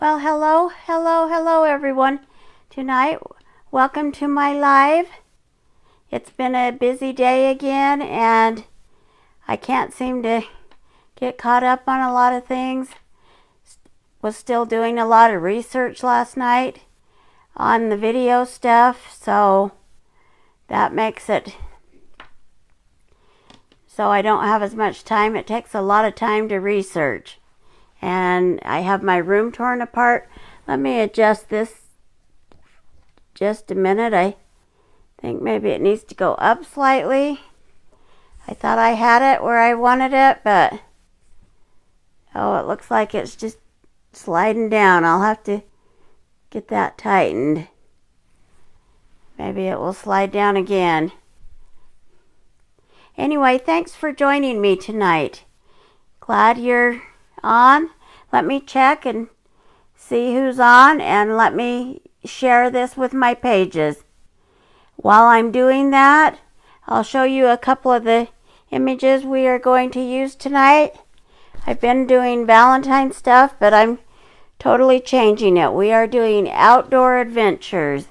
Well, hello everyone. Tonight, welcome to my live. It's been a busy day again, and I can't seem to get caught up on a lot of things. Was still doing a lot of research last night on the video stuff, so that makes it so I don't have as much time. It takes a lot of time to research. And I have my room torn apart. Let me adjust this just a minute. I think maybe it needs to go up slightly. I thought I had it where I wanted it, but oh, it looks like it's just sliding down. I'll have to get that tightened. Maybe it will slide down again. Anyway, thanks for joining me tonight. Glad you're on. Let me check and see who's on, and let me share this with my pages. While I'm doing that, I'll show you a couple of the images we are going to use tonight. I've been doing Valentine stuff, but I'm totally changing it. We are doing outdoor adventures.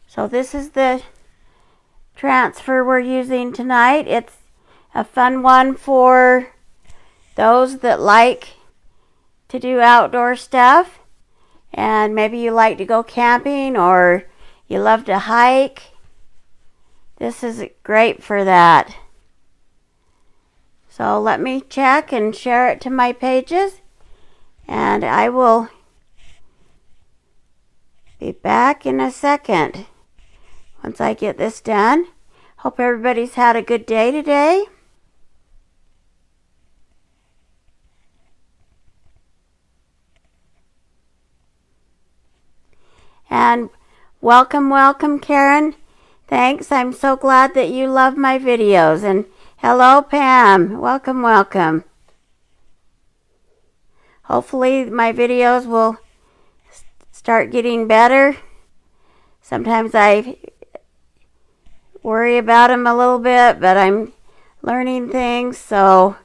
So this is the transfer we're using tonight. It's a fun one for those that like to do outdoor stuff, and maybe you like to go camping or you love to hike. This is great for that. So let me check and share it to my pages, and I will be back in a second once I get this done. Hope everybody's had a good day today. And welcome, Karen. Thanks. I'm so glad that you love my videos. And hello, Pam. Welcome. Hopefully my videos will start getting better. Sometimes I worry about them a little bit, but I'm learning things, so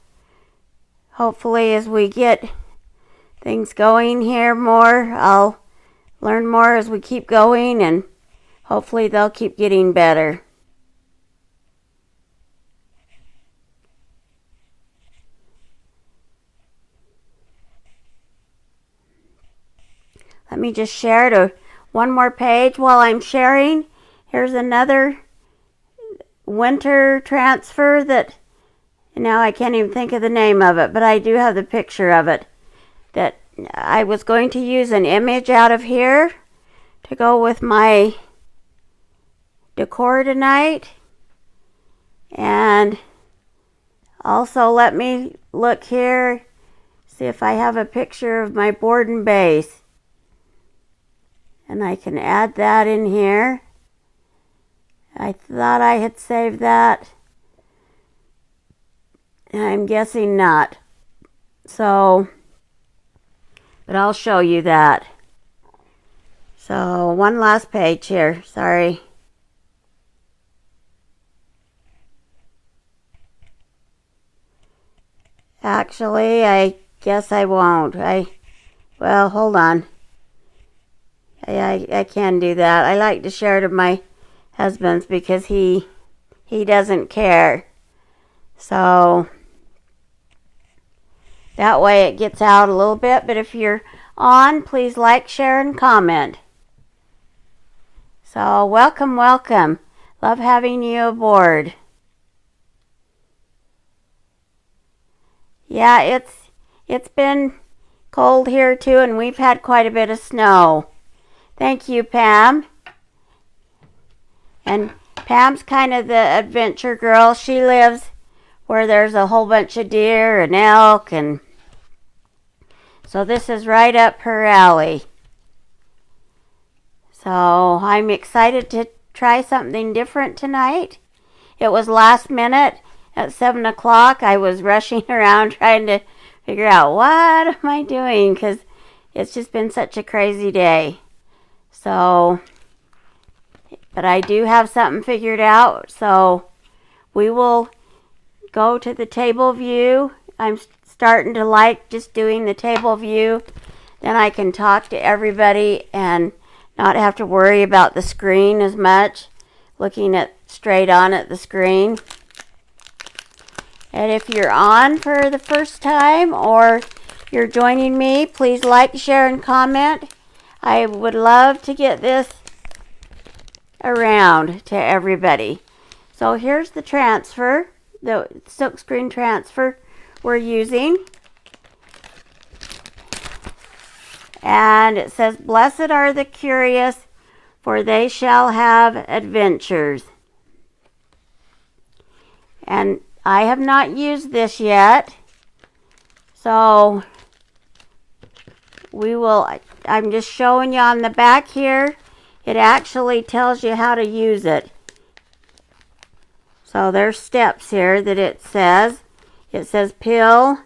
hopefully as we get things going here more, I'll learn more as we keep going, and hopefully they'll keep getting better. Let me just share to one more page while I'm sharing. Here's another winter transfer that now I can't even think of the name of it, but I do have the picture of it. That I was going to use an image out of here to go with my decor tonight. And also let me look here, see if I have a picture of my board and base. And I can add that in here. I thought I had saved that. I'm guessing not. So, but I'll show you that. So, one last page here. Sorry. Actually, I guess I won't. Well, hold on. I can do that. I like to share to my husband's because he doesn't care. So that way it gets out a little bit. But if you're on, please like, share, and comment. So welcome. Love having you aboard. Yeah, it's been cold here too, and we've had quite a bit of snow. Thank you, Pam. And Pam's kind of the adventure girl. She lives where there's a whole bunch of deer and elk, and so this is right up her alley. So I'm excited to try something different tonight. It was last minute at 7 o'clock. I was rushing around trying to figure out what am I doing, because it's just been such a crazy day. So, but I do have something figured out, so we will go to the table view I'm starting to like just doing the table view. Then I can talk to everybody and not have to worry about the screen as much, looking at straight on at the screen. And if you're on for the first time or you're joining me, please like, share, and comment. I would love to get this around to everybody. So here's the transfer, the silkscreen transfer we're using. And it says, "Blessed are the curious, for they shall have adventures." And I have not used this yet, so I'm just showing you on the back here. It actually tells you how to use it. So there's steps here that it says. It says peel,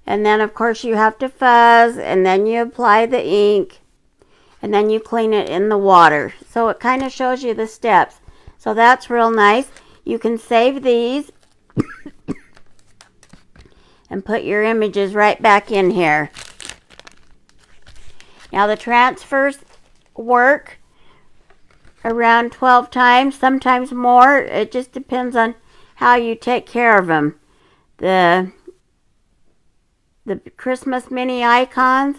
and then of course you have to fuzz, and then you apply the ink, and then you clean it in the water. So it kind of shows you the steps. So that's real nice. You can save these and put your images right back in here. Now the transfers work around 12 times, sometimes more. It just depends on how you take care of them. The Christmas mini icons,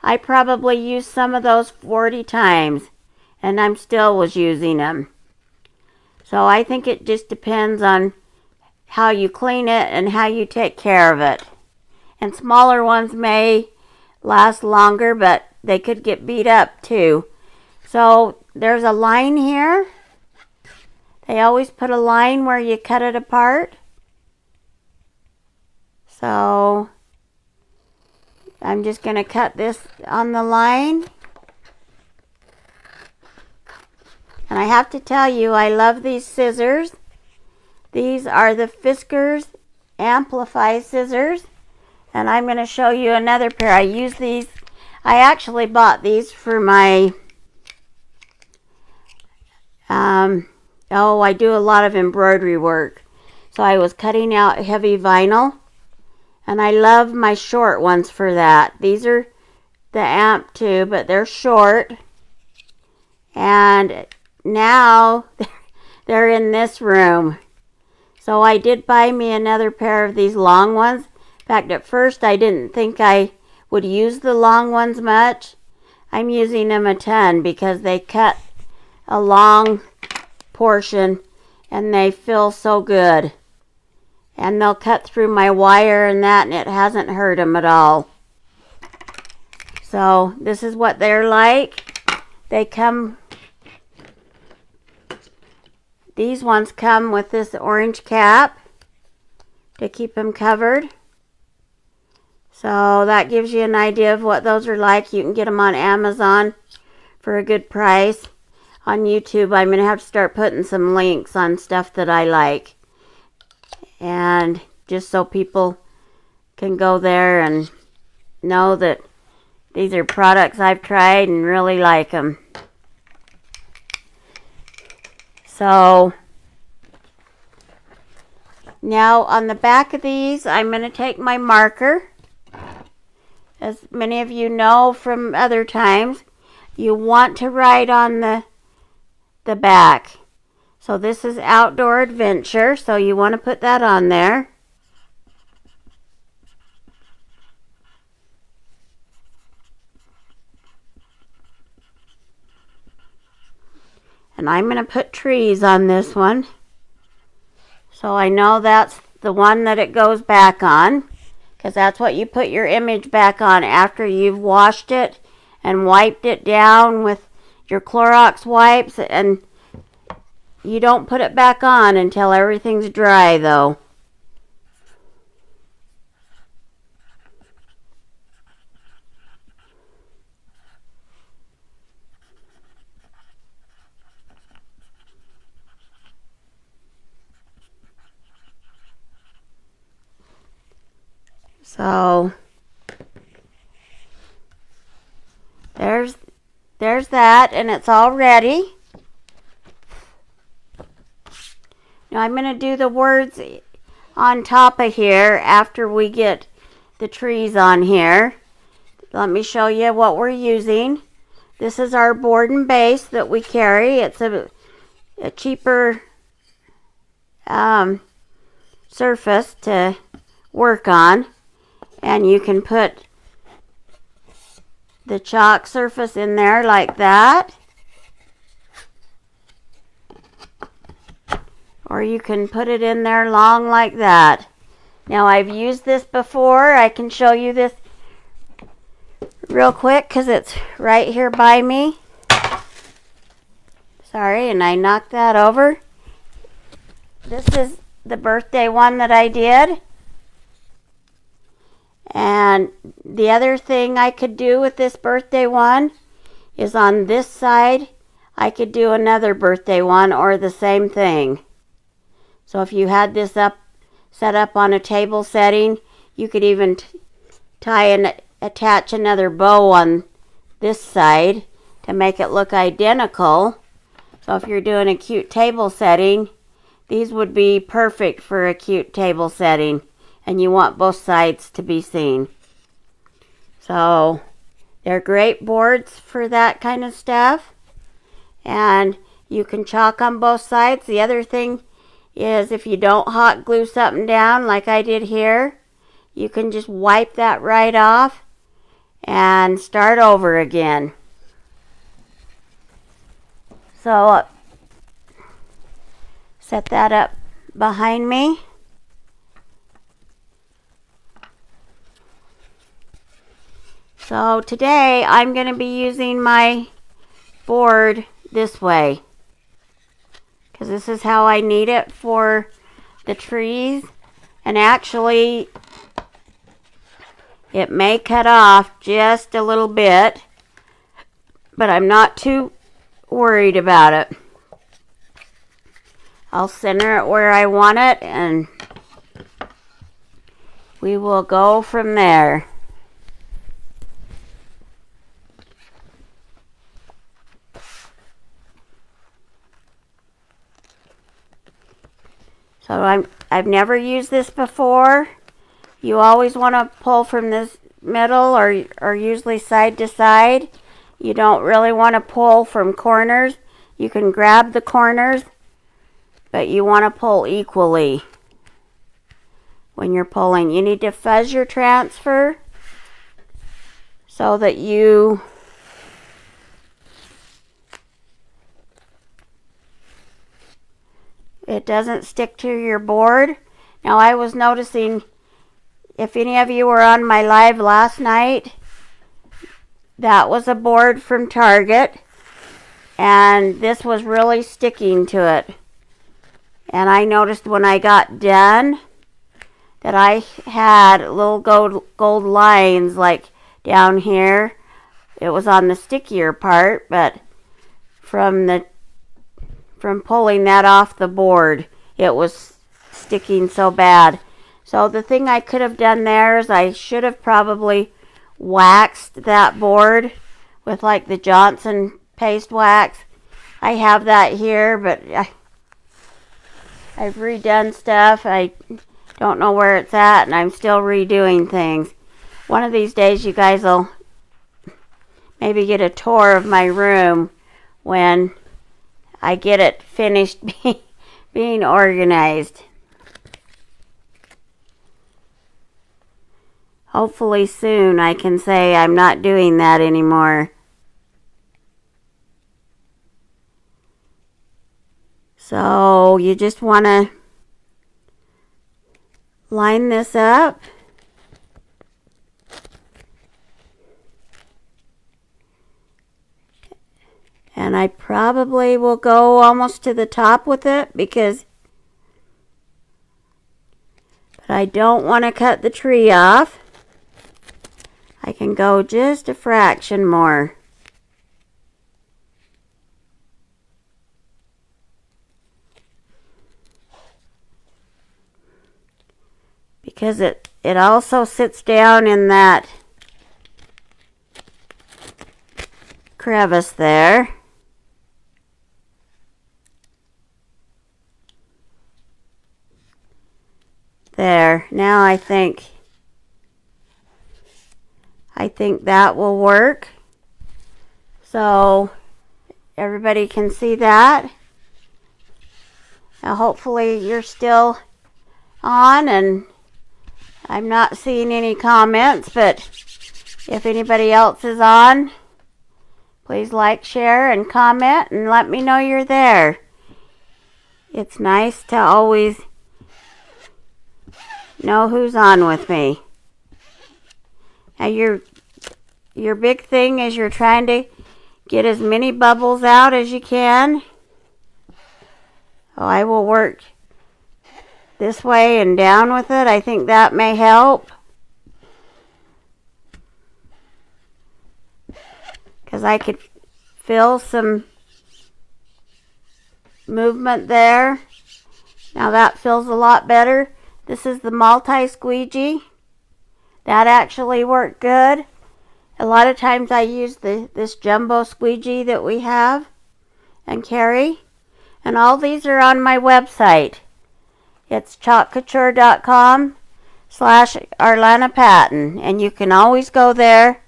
I probably used some of those 40 times, and I'm still was using them. So I think it just depends on how you clean it and how you take care of it. And smaller ones may last longer, but they could get beat up too. So there's a line here. They always put a line where you cut it apart. So I'm just going to cut this on the line. And I have to tell you, I love these scissors. These are the Fiskars Amplify scissors. And I'm going to show you another pair. I use these. I actually bought these for my, I do a lot of embroidery work. So I was cutting out heavy vinyl. And I love my short ones for that. These are the Amp too, but they're short. And now they're in this room. So I did buy me another pair of these long ones. In fact, at first I didn't think I would use the long ones much. I'm using them a ton because they cut a long portion and they feel so good. And they'll cut through my wire and that, and it hasn't hurt them at all. So this is what they're like. They come, these ones come with this orange cap to keep them covered. So that gives you an idea of what those are like. You can get them on Amazon for a good price. On YouTube, I'm going to have to start putting some links on stuff that I like. And just so people can go there and know that these are products I've tried and really like them. So now on the back of these, I'm going to take my marker. As many of you know from other times, you want to write on the back. So this is Outdoor Adventure, so you want to put that on there. And I'm going to put trees on this one. So I know that's the one that it goes back on, because that's what you put your image back on after you've washed it and wiped it down with your Clorox wipes. And you don't put it back on until everything's dry, though. So there's that, and it's all ready. Now I'm going to do the words on top of here after we get the trees on here. Let me show you what we're using. This is our board and base that we carry. It's a cheaper surface to work on, and you can put the chalk surface in there like that, or you can put it in there long like that. Now I've used this before. I can show you this real quick because it's right here by me. Sorry, and I knocked that over. This is the birthday one that I did. And the other thing I could do with this birthday one is on this side, I could do another birthday one or the same thing. So if you had this set up on a table setting, you could even tie and attach another bow on this side to make it look identical. So if you're doing a cute table setting, these would be perfect for a cute table setting, and you want both sides to be seen. So they're great boards for that kind of stuff, and you can chalk on both sides. The other thing is, if you don't hot glue something down like I did here, you can just wipe that right off and start over again. So set that up behind me. So today I'm going to be using my board this way, because this is how I need it for the trees. And actually it may cut off just a little bit, but I'm not too worried about it. I'll center it where I want it, and we will go from there. So I've never used this before. You always want to pull from this middle, or usually side to side. You don't really want to pull from corners. You can grab the corners, but you want to pull equally when you're pulling. You need to fuzz your transfer so that it doesn't stick to your board. Now I was noticing, if any of you were on my live last night, that was a board from Target, and this was really sticking to it. And I noticed when I got done that I had little gold lines like down here. It was on the stickier part, but from pulling that off the board, it was sticking so bad. So the thing I could have done there is I should have probably waxed that board with like the Johnson paste wax. I have that here, but I've redone stuff. I don't know where it's at, and I'm still redoing things. One of these days you guys will maybe get a tour of my room when I get it finished being organized. Hopefully soon I can say I'm not doing that anymore. So you just want to line this up. And I probably will go almost to the top with it, but I don't want to cut the tree off. I can go just a fraction more. Because it also sits down in that crevice there. There. Now I think that will work. So everybody can see that. Now hopefully you're still on, and I'm not seeing any comments, but if anybody else is on, please like, share, and comment, and let me know you're there. It's nice to always know who's on with me. Now your big thing is you're trying to get as many bubbles out as you can. Oh, I will work this way and down with it. I think that may help, because I could feel some movement there. Now that feels a lot better. This is the multi-squeegee. That actually worked good. A lot of times I use this jumbo squeegee that we have and carry. And all these are on my website. It's chalkcouture.com/ArlanaPatton. And you can always go there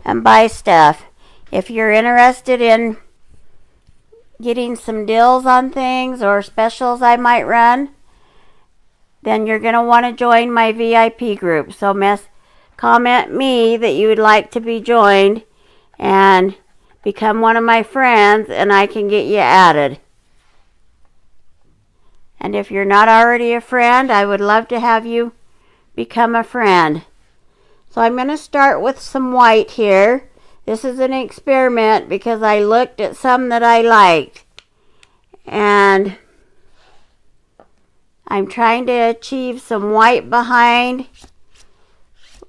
and buy stuff. If you're interested in getting some deals on things or specials I might run, then you're going to want to join my VIP group. So comment me that you would like to be joined and become one of my friends, and I can get you added. And if you're not already a friend, I would love to have you become a friend. So I'm going to start with some white here. This is an experiment because I looked at some that I liked. And I'm trying to achieve some white behind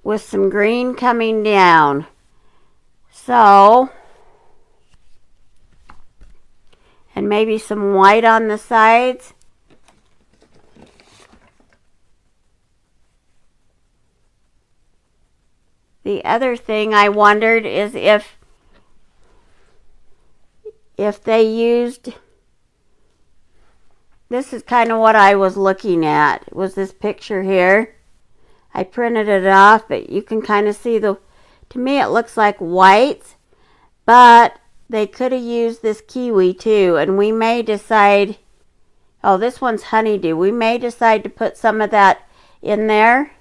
with some green coming down. So, and maybe some white on the sides. The other thing I wondered is if they used, this is kind of what I was looking at, was this picture here. I printed it off, but you can kind of see to me it looks like white, but they could have used this kiwi too, and we may decide, oh, this one's honeydew. We may decide to put some of that in there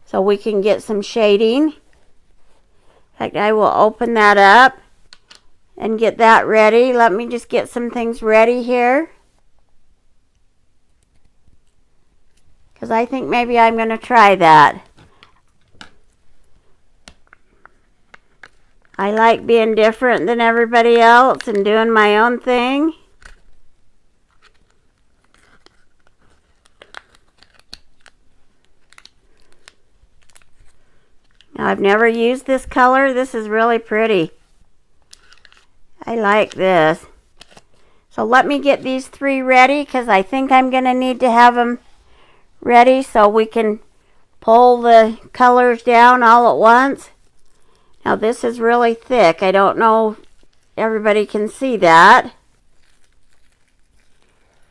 so we can get some shading. In fact, I will open that up and get that ready. Let me just get some things ready here, because I think maybe I'm going to try that. I like being different than everybody else and doing my own thing. Now, I've never used this color. This is really pretty. I like this. So let me get these three ready, because I think I'm going to need to have them ready so we can pull the colors down all at once. Now this is really thick. I don't know if everybody can see that.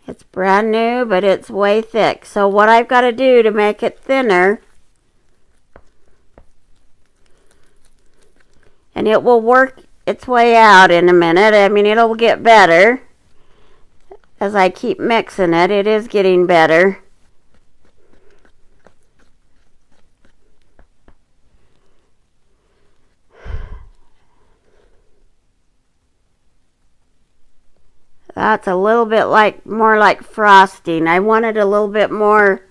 It's brand new, but it's way thick. So what I've got to do to make it thinner, and it will work its way out in a minute. I mean, it'll get better as I keep mixing it. It is getting better. That's a little bit more like frosting. I wanted a little bit more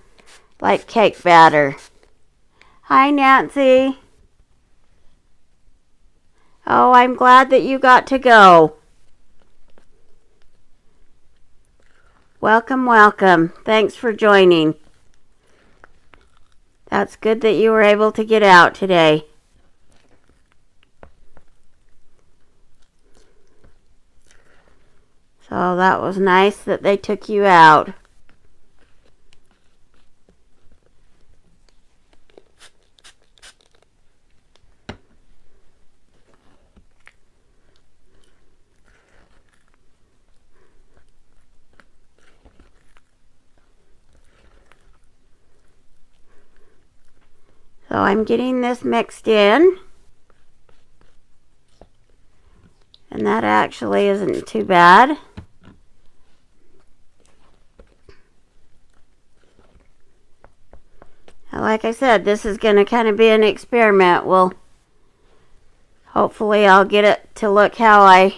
like cake batter. Hi, Nancy. Oh, I'm glad that you got to go. Welcome, welcome. Thanks for joining. That's good that you were able to get out today. So that was nice that they took you out. So I'm getting this mixed in. And that actually isn't too bad. Like I said, this is going to kind of be an experiment. Well, hopefully I'll get it to look how I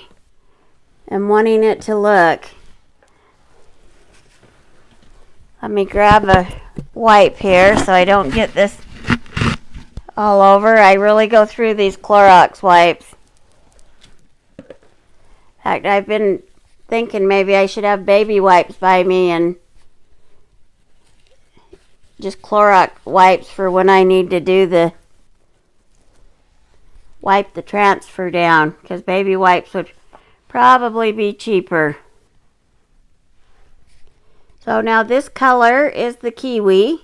am wanting it to look. Let me grab a wipe here so I don't get this all over. I really go through these Clorox wipes. In fact, I've been thinking maybe I should have baby wipes by me and just Clorox wipes for when I need to do the wipe the transfer down, because baby wipes would probably be cheaper. So now this color is the kiwi.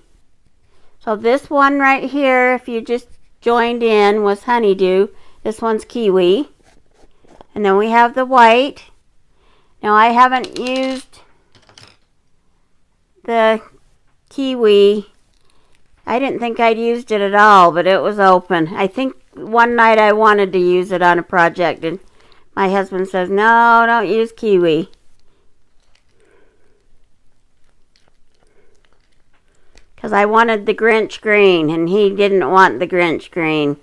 So this one right here, if you just joined in, was honeydew. This one's kiwi. And then we have the white. Now I haven't used the kiwi. I didn't think I'd used it at all, but it was open. I think one night I wanted to use it on a project, and my husband says, no, don't use kiwi. Because I wanted the Grinch green, and he didn't want the Grinch green.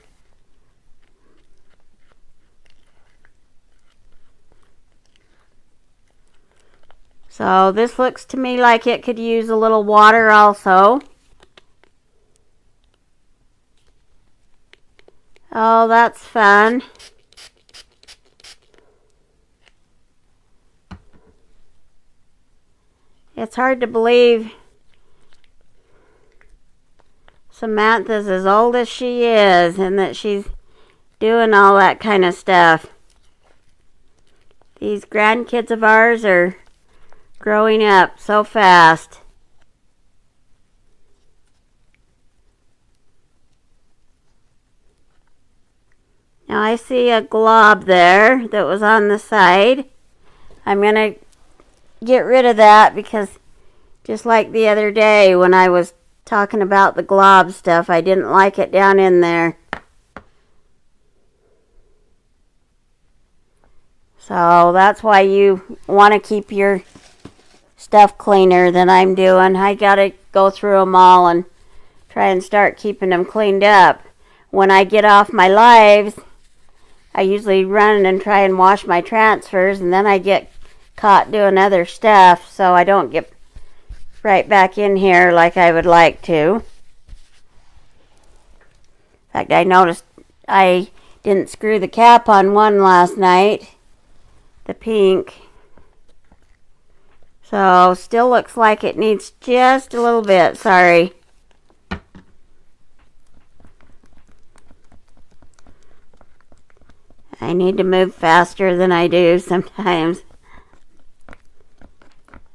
So this looks to me like it could use a little water also. Oh, that's fun. It's hard to believe Samantha's as old as she is and that she's doing all that kind of stuff. These grandkids of ours are growing up so fast. Now I see a glob there that was on the side. I'm going to get rid of that because just like the other day when I was talking about the glob stuff, I didn't like it down in there. So that's why you want to keep your stuff cleaner than I'm doing. I got to go through them all and try and start keeping them cleaned up. When I get off my lives, I usually run and try and wash my transfers, and then I get caught doing other stuff, so I don't get right back in here like I would like to. In fact, I noticed I didn't screw the cap on one last night, the pink. So still looks like it needs just a little bit, sorry. I need to move faster than I do sometimes.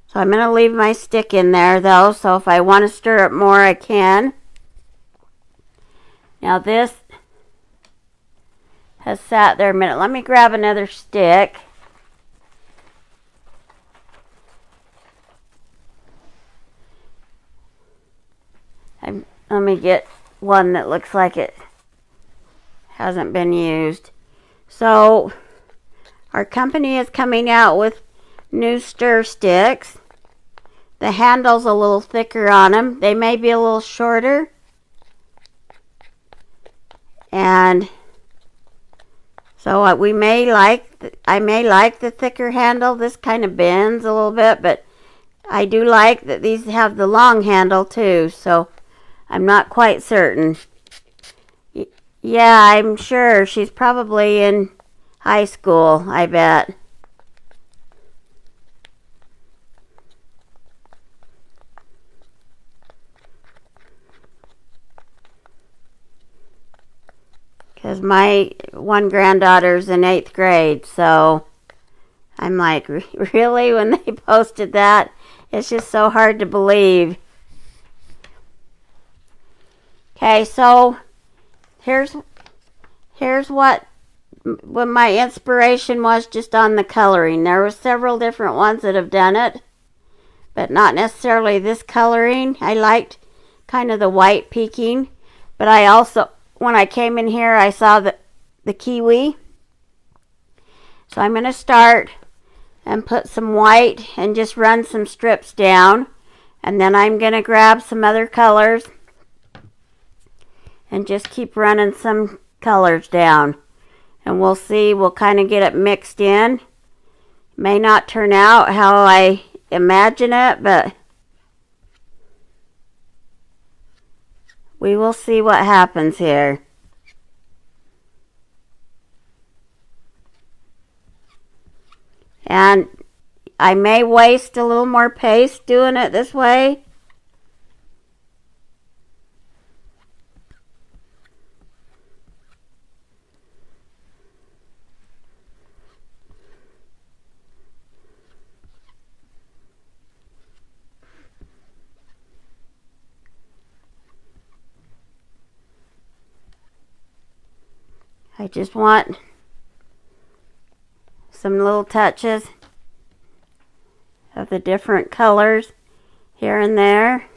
So I'm going to leave my stick in there though, so if I want to stir it more I can. Now this has sat there a minute. Let me grab another stick. Let me get one that looks like it hasn't been used. So our company is coming out with new stir sticks. The handle's a little thicker on them. They may be a little shorter. And so I may like the thicker handle. This kind of bends a little bit, but I do like that these have the long handle too, so I'm not quite certain. Yeah, I'm sure she's probably in high school, I bet. Because my one granddaughter's in 8th grade, so I'm like, really? When they posted that, it's just so hard to believe. Okay, so here's what my inspiration was just on the coloring. There were several different ones that have done it, but not necessarily this coloring. I liked kind of the white peaking, But I also, when I came in here, I saw the kiwi. So I'm going to start and put some white and just run some strips down. And then I'm going to grab some other colors and just keep running some colors down. And we'll see, we'll kind of get it mixed in. May not turn out how I imagine it, but we will see what happens here. And I may waste a little more paste doing it this way. I just want some little touches of the different colors here and there.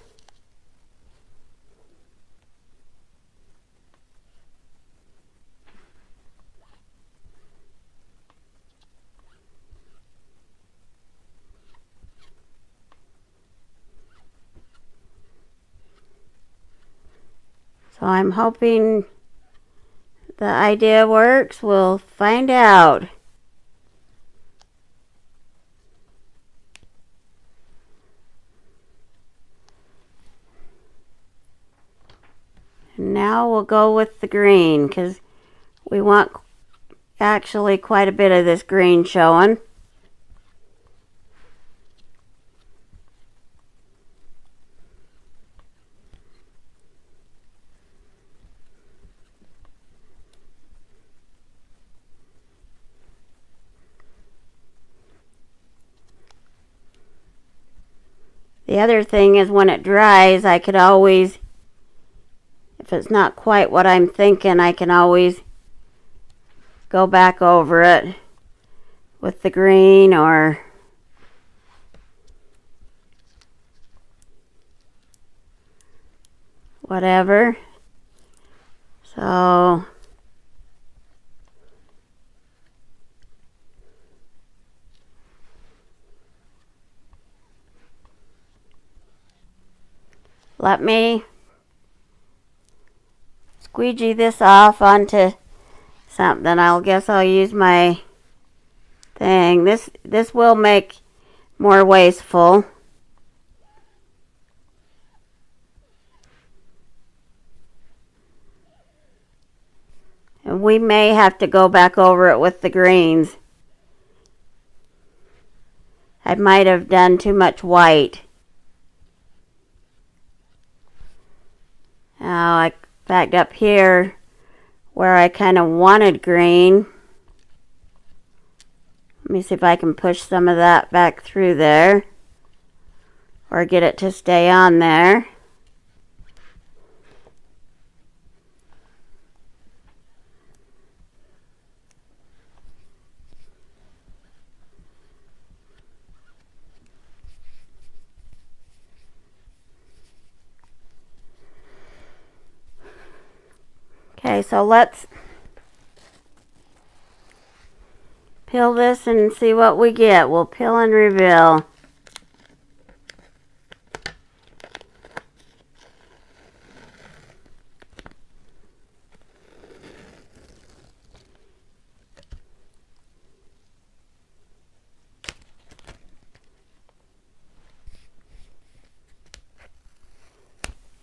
So I'm hoping the idea works. We'll find out. And now we'll go with the green because we want actually quite a bit of this green showing. The other thing is when it dries, I could always, if it's not quite what I'm thinking, I can always go back over it with the green or whatever. So let me squeegee this off onto something. I guess I'll use my thing. This will make more wasteful. And we may have to go back over it with the greens. I might have done too much white. Now I backed up here where I kind of wanted green. Let me see if I can push some of that back through there or get it to stay on there. Okay, so let's peel this and see what we get. We'll peel and reveal.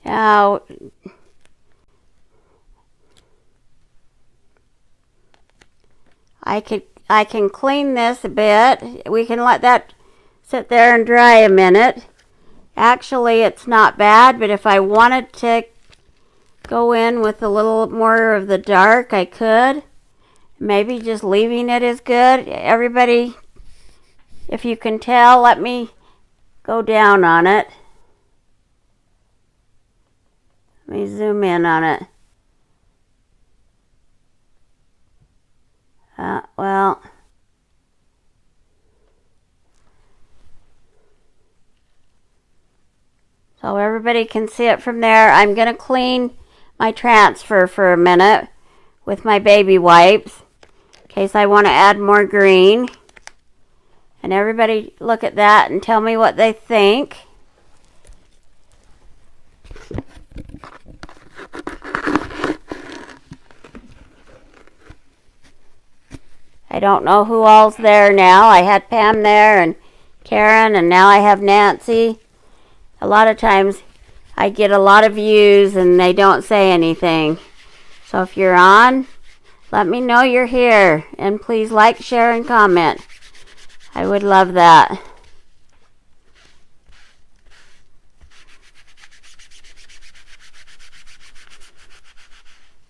Now, I can clean this a bit. We can let that sit there and dry a minute. Actually, it's not bad, but if I wanted to go in with a little more of the dark, I could. Maybe just leaving it is good. Everybody, if you can tell, let me go down on it. Let me zoom in on it. Well, so everybody can see it from there. I'm going to clean my transfer for a minute with my baby wipes in case I want to add more green. And everybody look at that and tell me what they think. I don't know who all's there now. I had Pam there and Karen, and now I have Nancy. A lot of times I get a lot of views and they don't say anything. So if you're on, let me know you're here. And please like, share, and comment. I would love that.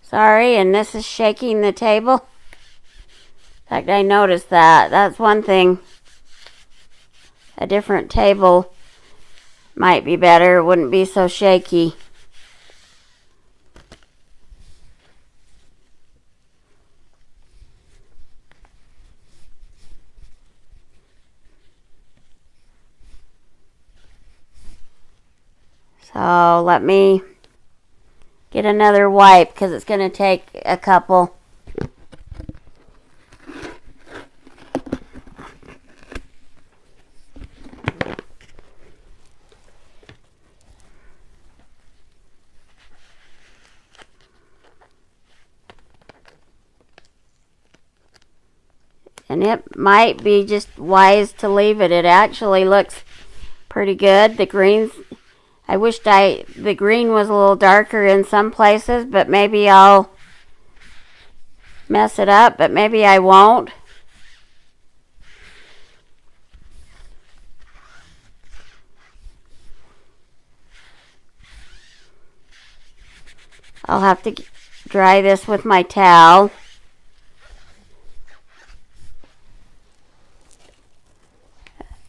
Sorry, and this is shaking the table. In fact, I noticed that. That's one thing. A different table might be better. It wouldn't be so shaky. So let me get another wipe because it's going to take a couple. And it might be just wise to leave it. It actually looks pretty good. The greens, I wished the green was a little darker in some places, but maybe I'll mess it up, but maybe I won't. I'll have to dry this with my towel.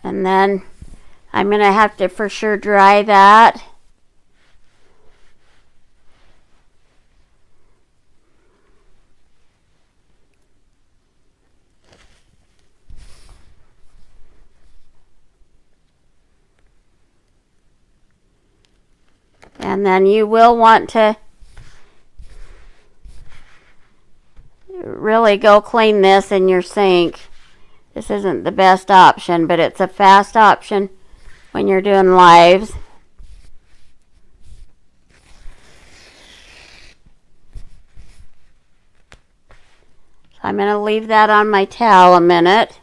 And then I'm going to have to for sure dry that. And then you will want to really go clean this in your sink. This isn't the best option, but it's a fast option when you're doing lives. So I'm going to leave that on my towel a minute.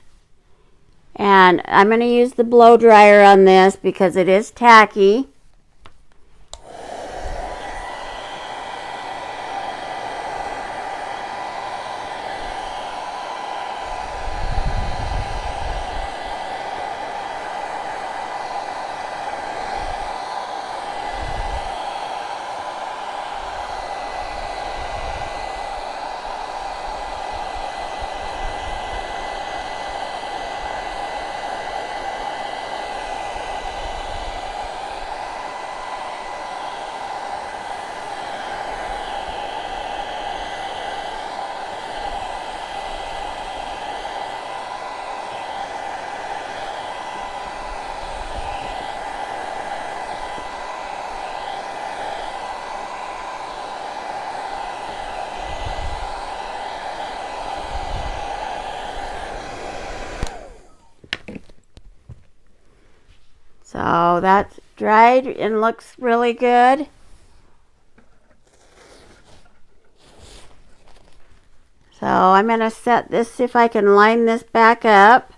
And I'm going to use the blow dryer on this because it is tacky. So that's dried and looks really good. So I'm going to set this, see if I can line this back up.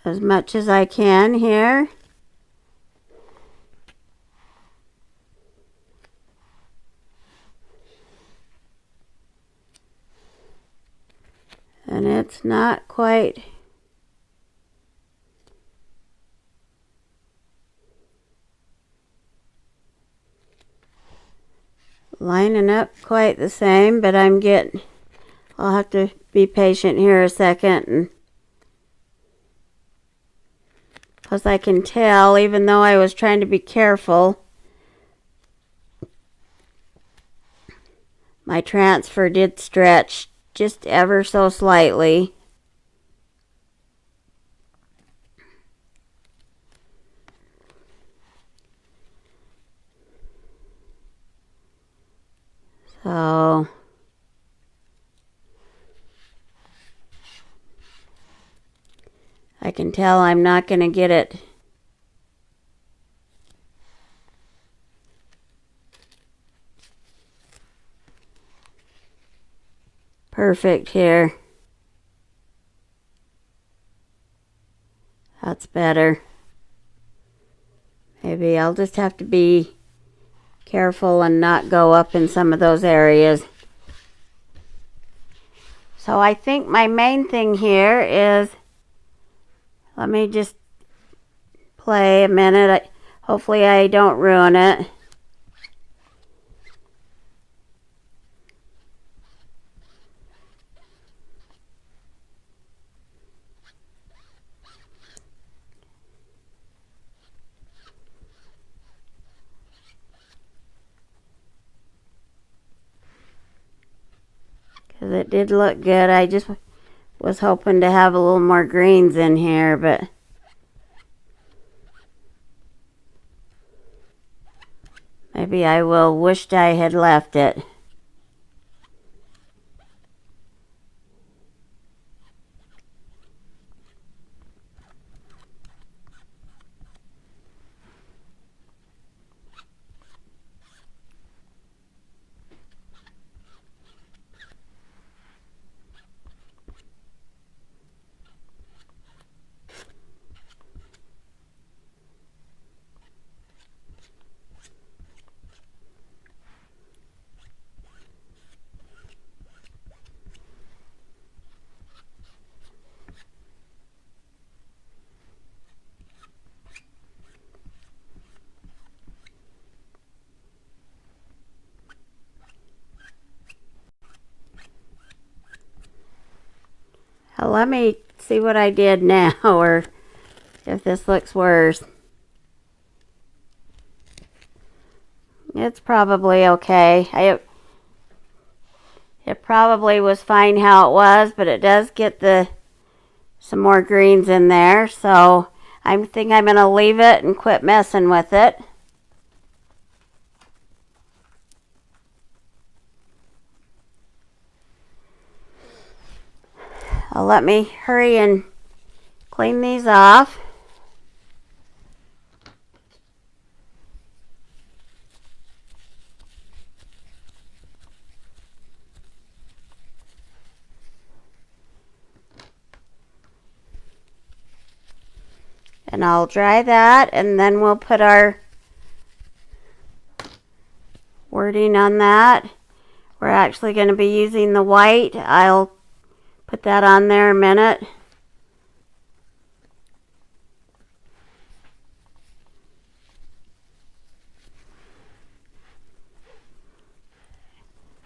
As much as I can here. And it's not quite lining up quite the same, but I'll have to be patient here a second. And plus I can tell, even though I was trying to be careful, my transfer did stretch just ever so slightly. So I can tell I'm not going to get it perfect here. That's better. Maybe I'll just have to be careful and not go up in some of those areas. So I think my main thing here is, let me just play a minute. Hopefully I don't ruin it. Because it did look good. I just was hoping to have a little more greens in here, but maybe I will wished I had left it. Now let me see what I did now, or if this looks worse. It's probably okay. It probably was fine how it was, but it does get some more greens in there, so I think I'm going to leave it and quit messing with it. Let me hurry and clean these off. And I'll dry that, and then we'll put our wording on that. We're actually going to be using the white. I'll put that on there in a minute.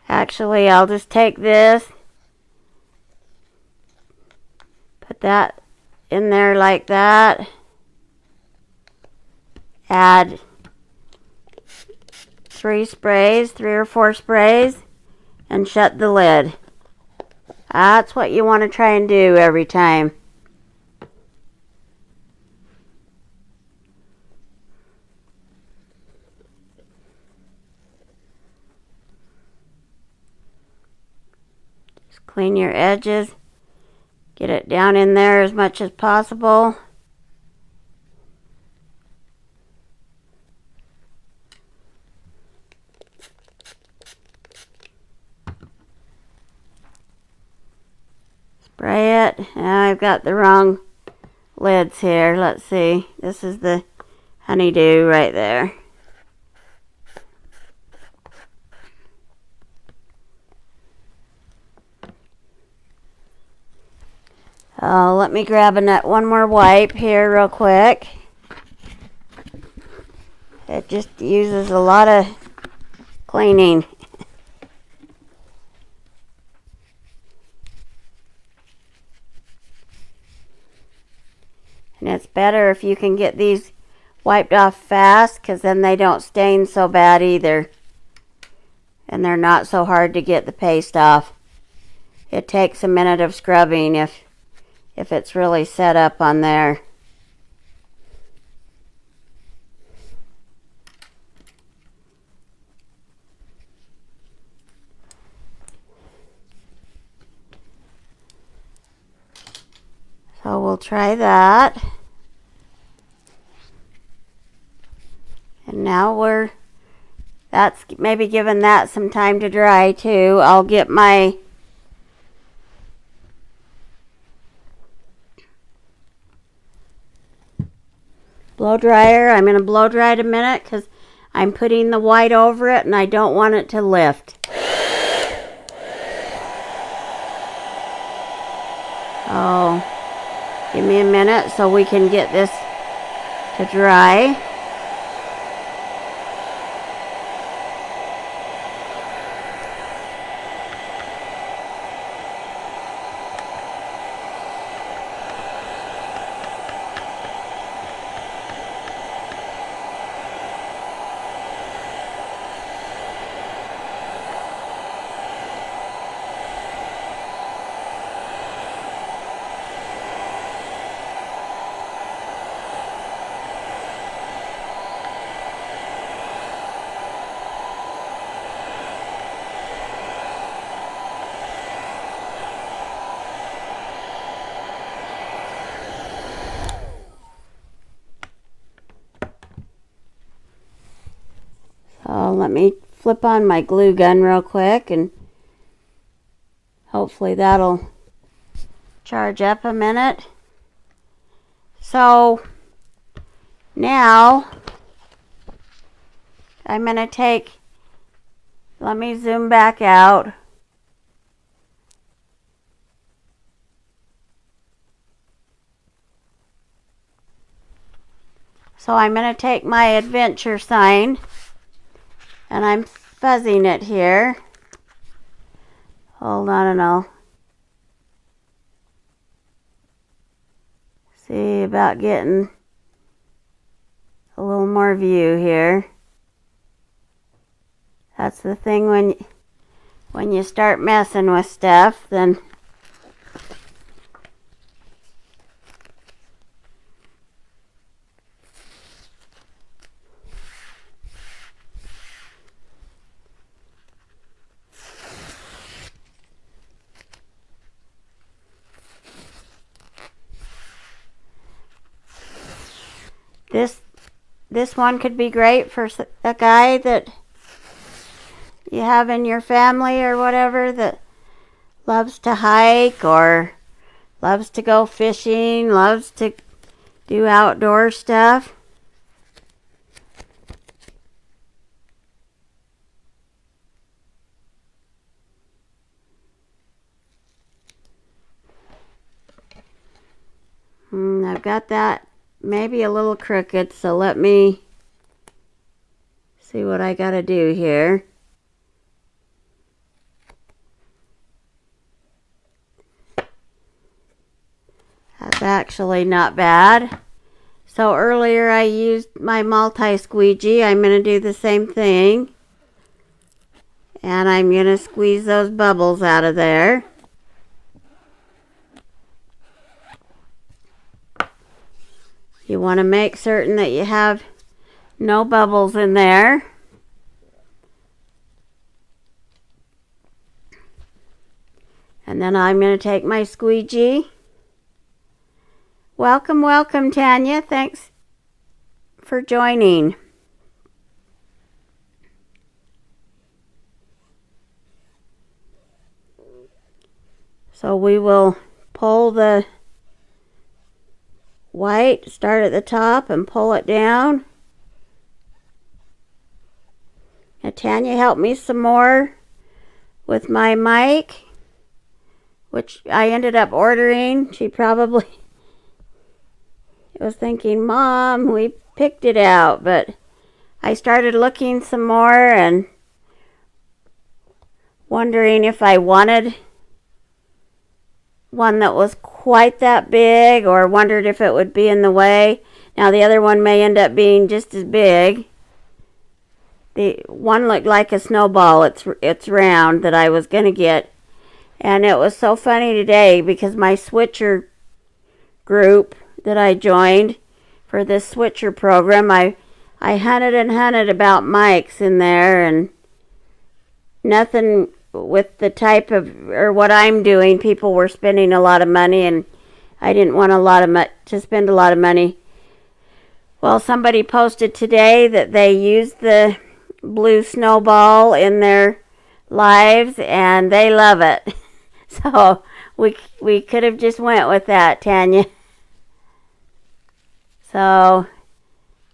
Actually, I'll just take this, put that in there like that, add 3 or 4 sprays, and shut the lid. That's what you want to try and do every time. Just clean your edges. Get it down in there as much as possible. Spray it. I've got the wrong lids here. Let's see. This is the honeydew right there. Let me grab one more wipe here real quick. It just uses a lot of cleaning. And it's better if you can get these wiped off fast, because then they don't stain so bad either. And they're not so hard to get the paste off. It takes a minute of scrubbing if it's really set up on there. So we'll try that. And now that's maybe giving that some time to dry too. I'll get my blow dryer. I'm going to blow dry it a minute because I'm putting the white over it and I don't want it to lift. Oh, give me a minute so we can get this to dry. So let me flip on my glue gun real quick and hopefully that'll charge up a minute. So now I'm going to take, let me zoom back out. So I'm going to take my adventure sign and I'm fuzzing it here. Hold on and I'll see about getting a little more view here. That's the thing when you start messing with stuff, then this one could be great for a guy that you have in your family or whatever that loves to hike or loves to go fishing, loves to do outdoor stuff. I've got that maybe a little crooked, so let me see what I gotta do here. That's actually not bad. So earlier I used my multi-squeegee. I'm going to do the same thing. And I'm going to squeeze those bubbles out of there. You want to make certain that you have no bubbles in there. And then I'm going to take my squeegee. Welcome, welcome, Tanya. Thanks for joining. So we will pull the white, start at the top and pull it down. Now Tanya helped me some more with my mic, which I ended up ordering. She probably was thinking, Mom, we picked it out, but I started looking some more and wondering if I wanted one that was quite that big, or wondered if it would be in the way. Now the other one may end up being just as big. The one looked like a snowball. It's round that I was going to get. And it was so funny today because my switcher group that I joined for this switcher program, I hunted and hunted about mics in there, and nothing with the type of, or what I'm doing. People were spending a lot of money, and I didn't want to spend a lot of money. Well, somebody posted today that they used the blue snowball in their lives and they love it. So we could have just went with that, Tanya. So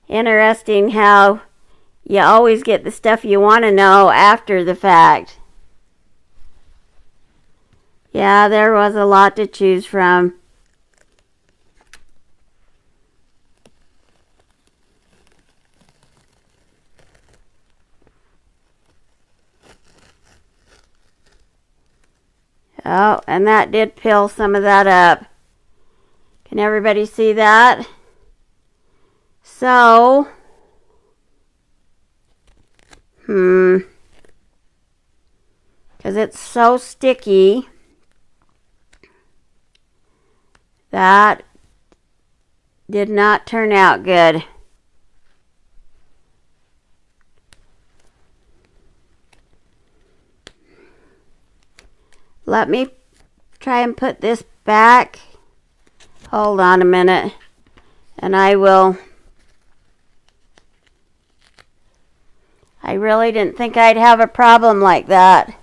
interesting how you always get the stuff you want to know after the fact. Yeah, there was a lot to choose from. Oh, and that did peel some of that up. Can everybody see that? So, because it's so sticky, that did not turn out good. Let me try and put this back. Hold on a minute, and I will. I really didn't think I'd have a problem like that.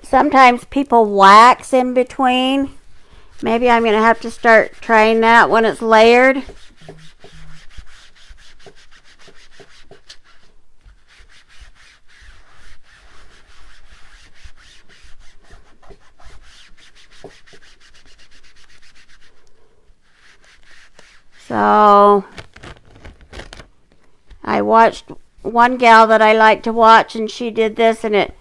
Sometimes people wax in between. Maybe I'm going to have to start trying that when it's layered. So, I watched one gal that I like to watch, and she did this, and it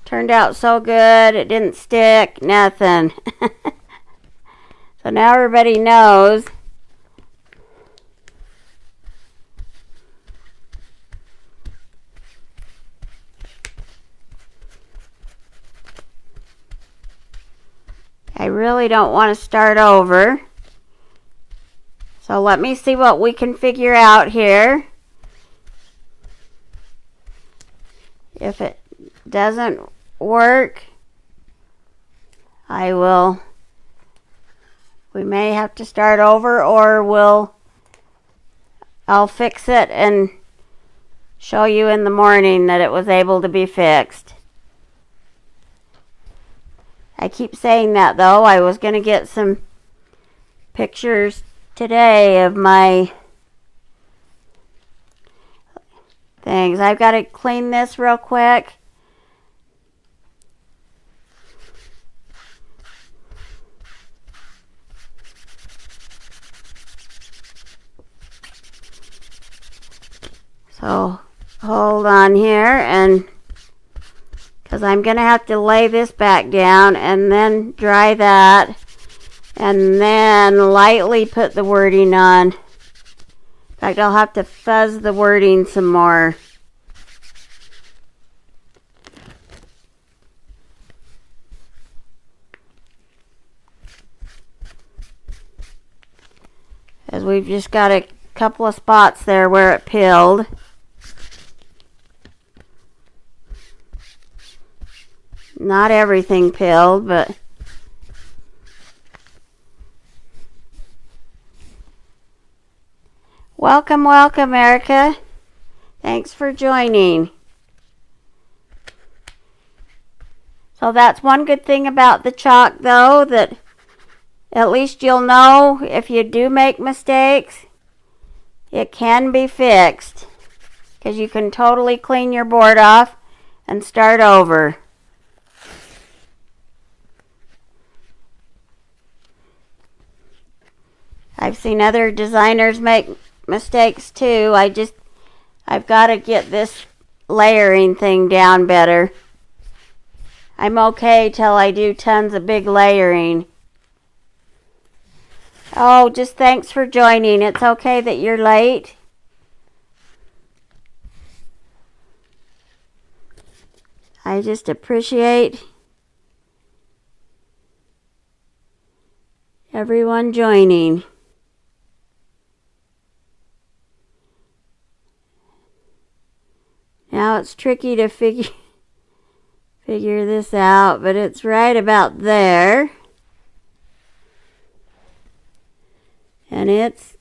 turned out so good. It didn't stick, nothing. So now everybody knows. I really don't want to start over. So let me see what we can figure out here. If it doesn't work, we may have to start over, or I'll fix it and show you in the morning that it was able to be fixed. I keep saying that though. I was going to get some pictures today of my things. I've got to clean this real quick. So hold on here, and because I'm going to have to lay this back down and then dry that, and then lightly put the wording on. In fact, I'll have to fuzz the wording some more. As we've just got a couple of spots there where it peeled. Not everything peeled, but welcome, welcome, Erica. Thanks for joining. So that's one good thing about the chalk, though, that at least you'll know if you do make mistakes, it can be fixed, because you can totally clean your board off and start over. I've seen other designers make mistakes too. I've got to get this layering thing down better. I'm okay till I do tons of big layering. Oh, just thanks for joining. It's okay that you're late. I just appreciate everyone joining. Now Now it's tricky to figure this out, but it's right about there. And it's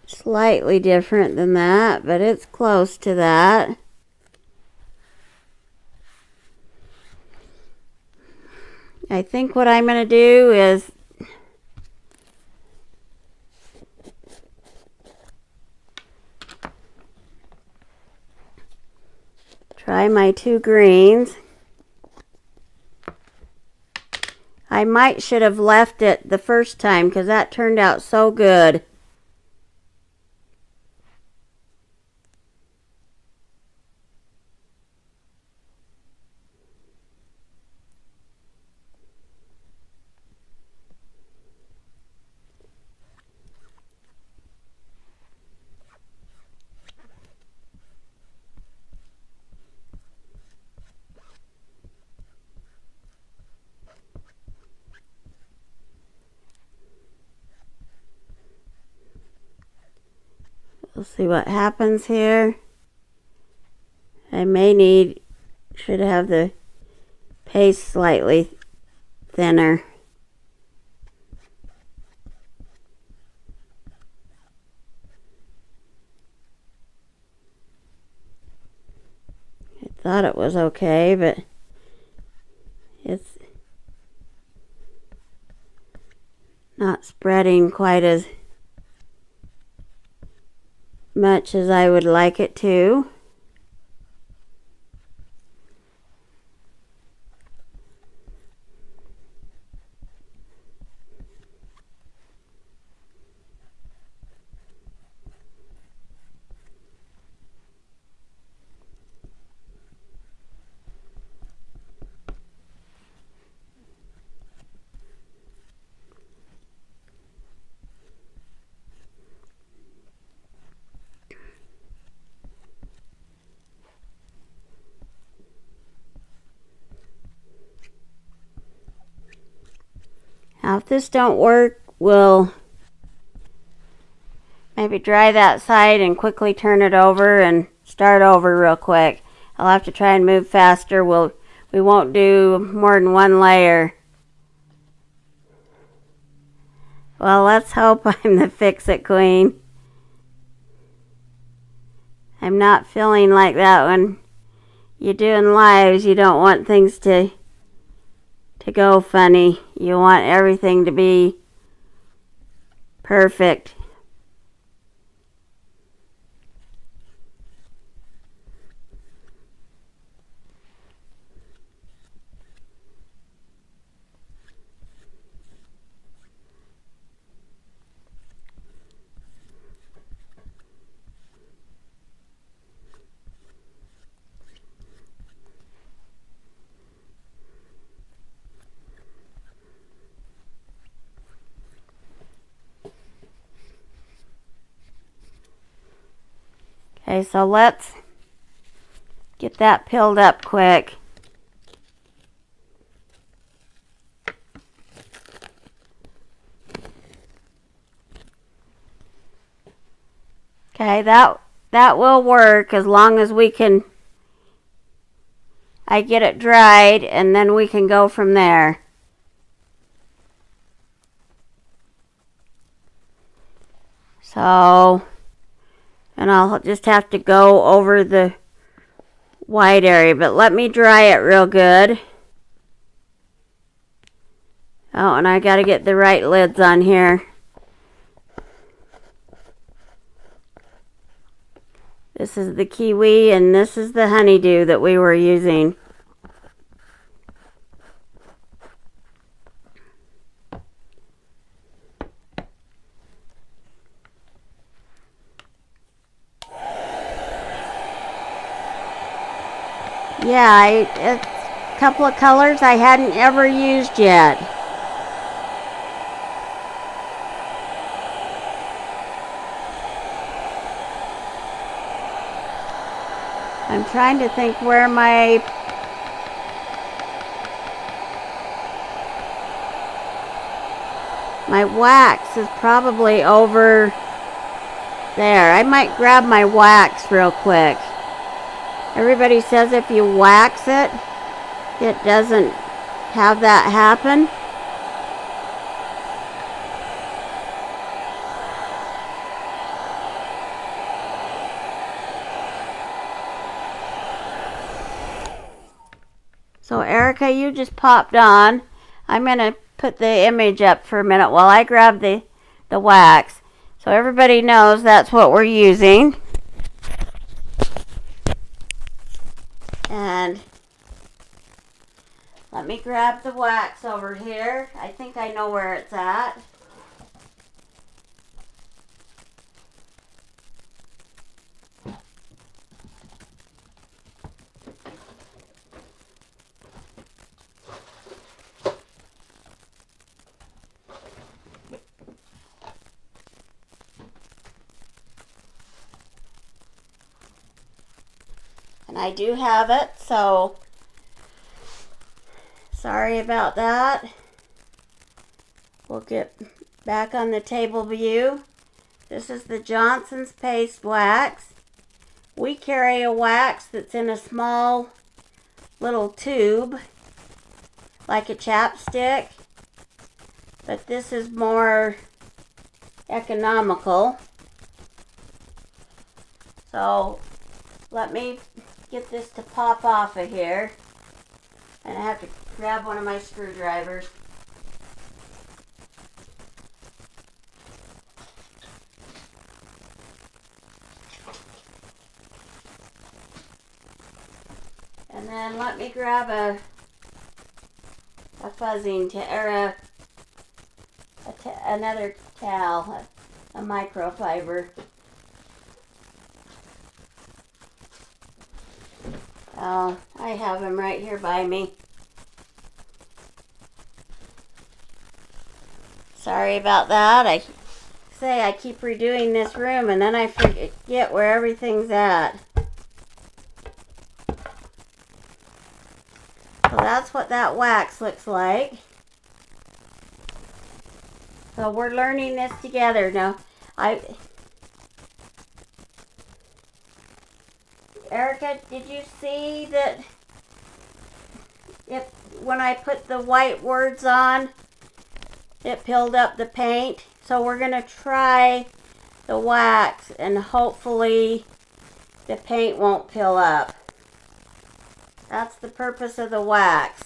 slightly different than that, but it's close to that. I think what I'm going to do is try my 2 greens. I might should have left it the first time because that turned out so good. We'll see what happens here. I should have the paste slightly thinner. I thought it was okay, but it's not spreading quite as much as I would like it to. Now if this don't work, we'll maybe dry that side and quickly turn it over and start over real quick. I'll have to try and move faster. We won't do more than 1 layer. Well, let's hope I'm the fix-it queen. I'm not feeling like that when you're doing lives. You don't want things to go funny. You want everything to be perfect. Okay, so let's get that peeled up quick. Okay, that will work as long as I get it dried, and then we can go from there. So, and I'll just have to go over the white area, but let me dry it real good. Oh, and I gotta get the right lids on here. This is the kiwi and this is the honeydew that we were using. Yeah, it's a couple of colors I hadn't ever used yet. I'm trying to think where my wax is probably over there. I might grab my wax real quick. Everybody says if you wax it, it doesn't have that happen. So Erica, you just popped on. I'm going to put the image up for a minute while I grab the wax. So everybody knows that's what we're using. And let me grab the wax over here. I think I know where it's at. And I do have it, so sorry about that. We'll get back on the table view. This is the Johnson's Paste Wax. We carry a wax that's in a small little tube, like a chapstick, but this is more economical. So let me get this to pop off of here, and I have to grab one of my screwdrivers. And then let me grab a fuzzing or another towel, a microfiber. Oh, I have them right here by me. Sorry about that. I keep redoing this room and then I forget where everything's at. So that's what that wax looks like. So we're learning this together now. Erica, did you see that when I put the white words on, it peeled up the paint? So we're going to try the wax and hopefully the paint won't peel up. That's the purpose of the wax.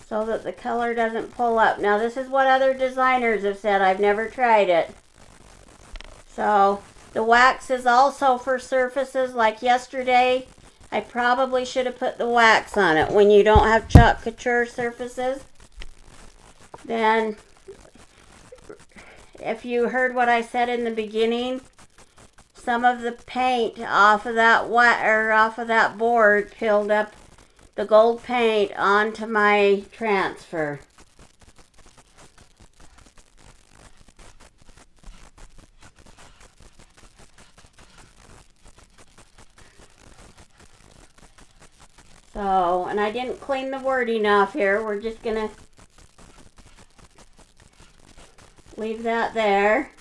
So that the color doesn't pull up. Now this is what other designers have said. I've never tried it. So the wax is also for surfaces like yesterday. I probably should have put the wax on it. When you don't have chalk couture surfaces, then if you heard what I said in the beginning, some of the paint off of that board peeled up the gold paint onto my transfer. So, and I didn't clean the wording off here. We're just gonna leave that there.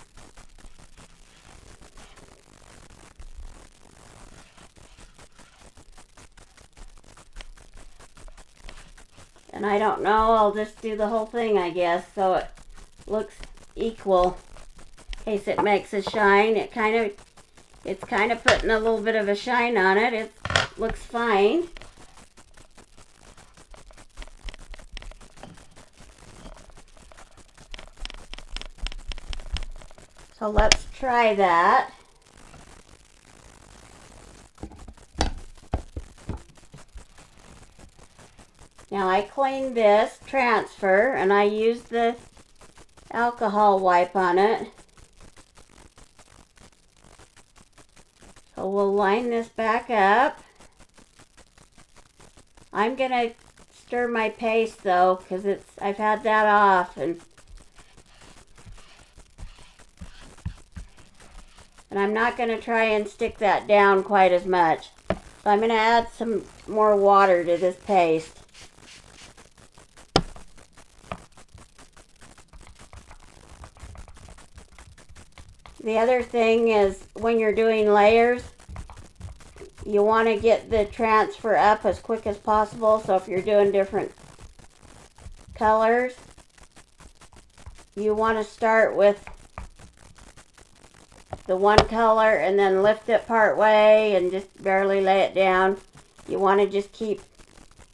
And I don't know, I'll just do the whole thing, I guess, so it looks equal. In case it makes a shine. It's kind of putting a little bit of a shine on it. It looks fine. So let's try that. Now I cleaned this transfer and I used the alcohol wipe on it. So we'll line this back up. I'm gonna stir my paste though, because I've had that off and I'm not going to try and stick that down quite as much. So I'm going to add some more water to this paste. The other thing is when you're doing layers, you want to get the transfer up as quick as possible. So if you're doing different colors, you want to start with the one color and then lift it part way and just barely lay it down. You want to just keep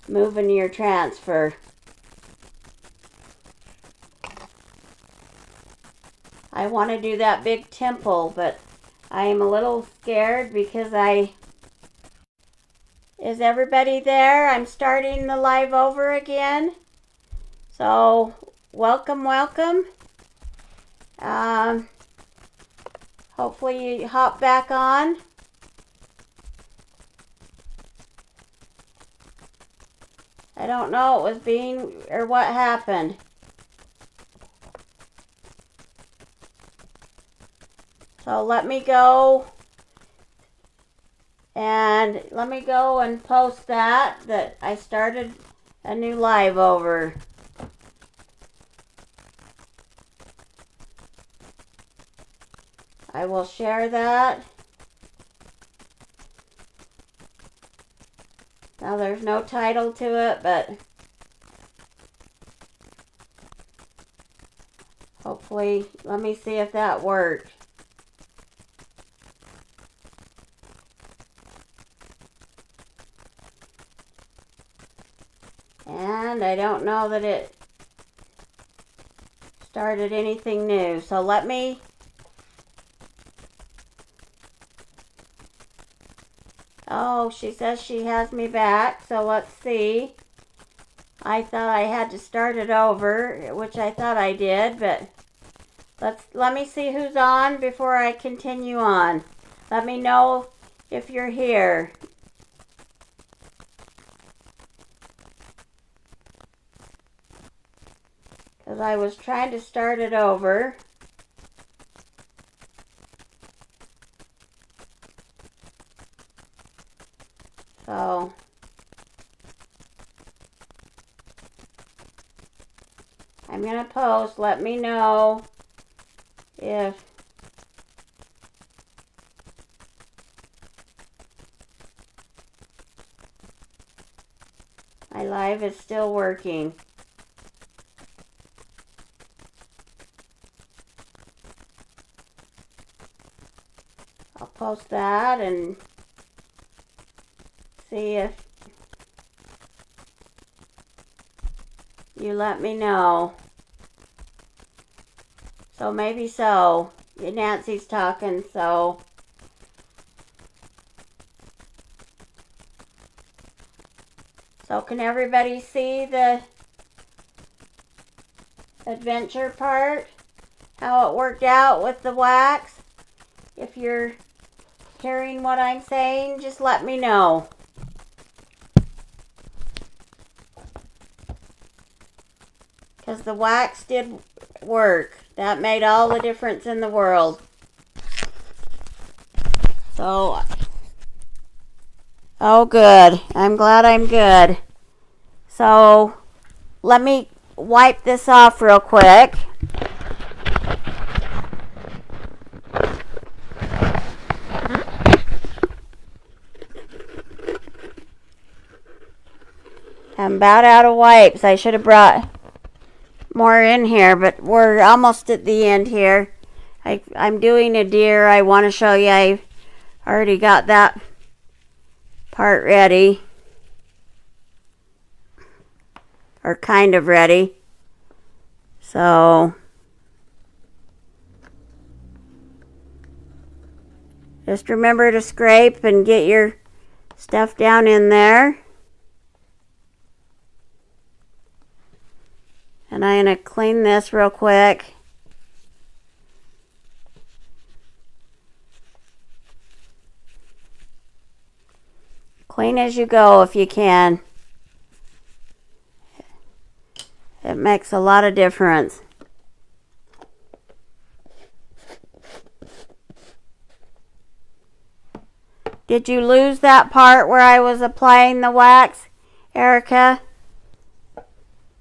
moving your transfer. I want to do that big temple, but I am a little scared because is everybody there? I'm starting the live over again. So welcome. Hopefully you hop back on. I don't know what was being or what happened. So let me go and post that I started a new live over. I will share that. Now there's no title to it, but hopefully, let me see if that worked. And I don't know that it started anything new. So let me Oh, she says she has me back, so let's see. I thought I had to start it over, which I thought I did, but let me see who's on before I continue on. Let me know if you're here. Because I was trying to start it over. So I'm going to post. Let me know if my live is still working. I'll post that and see if you let me know. So maybe so. Nancy's talking, so can everybody see the adventure part? How it worked out with the wax? If you're hearing what I'm saying, just let me know. Because the wax did work. That made all the difference in the world. So, oh good. I'm glad I'm good. So, let me wipe this off real quick. I'm about out of wipes. I should have brought more in here, but we're almost at the end here. I'm doing a deer. I want to show you. I've already got that part ready, or kind of ready. So just remember to scrape and get your stuff down in there. And I'm going to clean this real quick. Clean as you go if you can. It makes a lot of difference. Did you lose that part where I was applying the wax, Erica?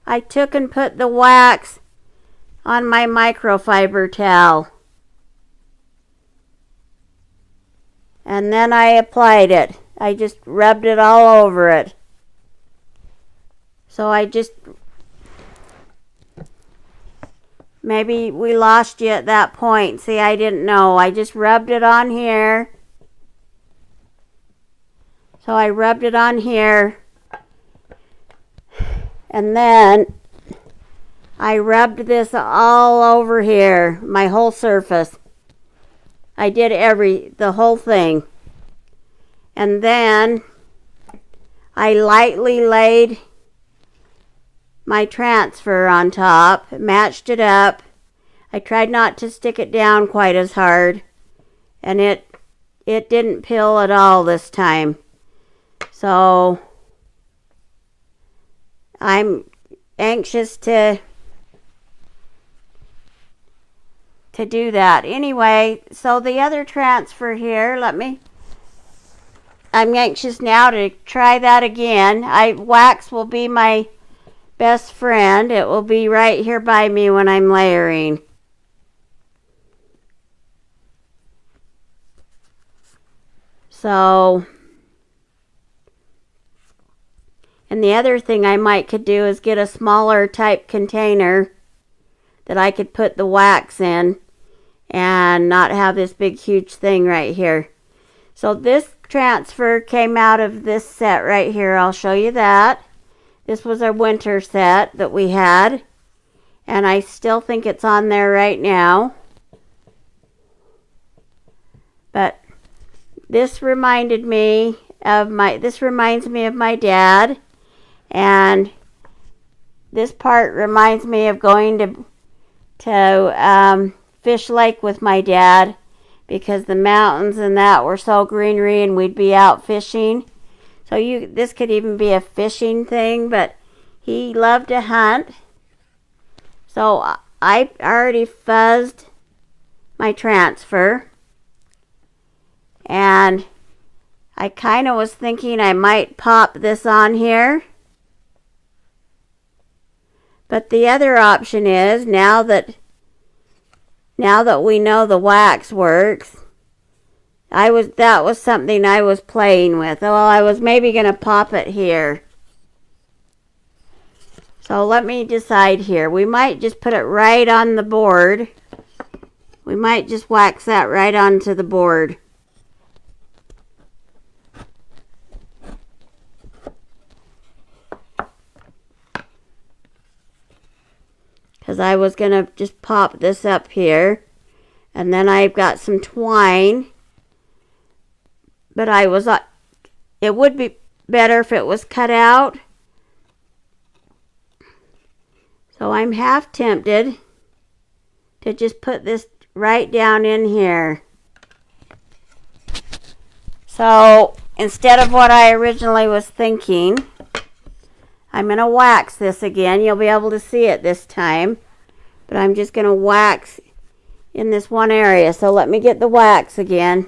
I took and put the wax on my microfiber towel. and then I applied it. I just rubbed it all over it. So I just, maybe we lost you at that point. See, I didn't know. I just rubbed it on here. So I rubbed it on here. And then I rubbed this all over here, my whole surface. I did the whole thing. And then I lightly laid my transfer on top, matched it up. I tried not to stick it down quite as hard, and it didn't peel at all this time. So I'm anxious to do that. Anyway, so the other transfer here, I'm anxious now to try that again. Wax will be my best friend. It will be right here by me when I'm layering. So, and the other thing I could do is get a smaller type container that I could put the wax in and not have this big huge thing right here. So this transfer came out of this set right here. I'll show you that. This was our winter set that we had, and I still think it's on there right now. But this reminds me of my dad, and this part reminds me of going to Fish Lake with my dad, because the mountains and that were so greenery and we'd be out fishing. So this could even be a fishing thing, but he loved to hunt. So I already fuzzed my transfer, and I kind of was thinking I might pop this on here. But the other option is, now that we know the wax works, that was something I was playing with. Well, I was maybe going to pop it here. So let me decide here. We might just put it right on the board. We might just wax that right onto the board. Because I was going to just pop this up here. And then I've got some twine. But it would be better if it was cut out. So I'm half tempted to just put this right down in here. So instead of what I originally was thinking, I'm going to wax this again. You'll be able to see it this time. But I'm just going to wax in this one area. So let me get the wax again.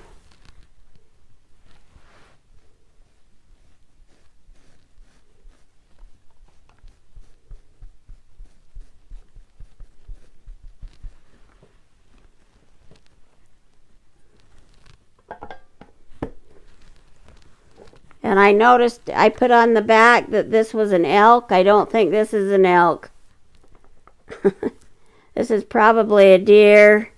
And I noticed I put on the back that this was an elk. I don't think this is an elk. This is probably a deer.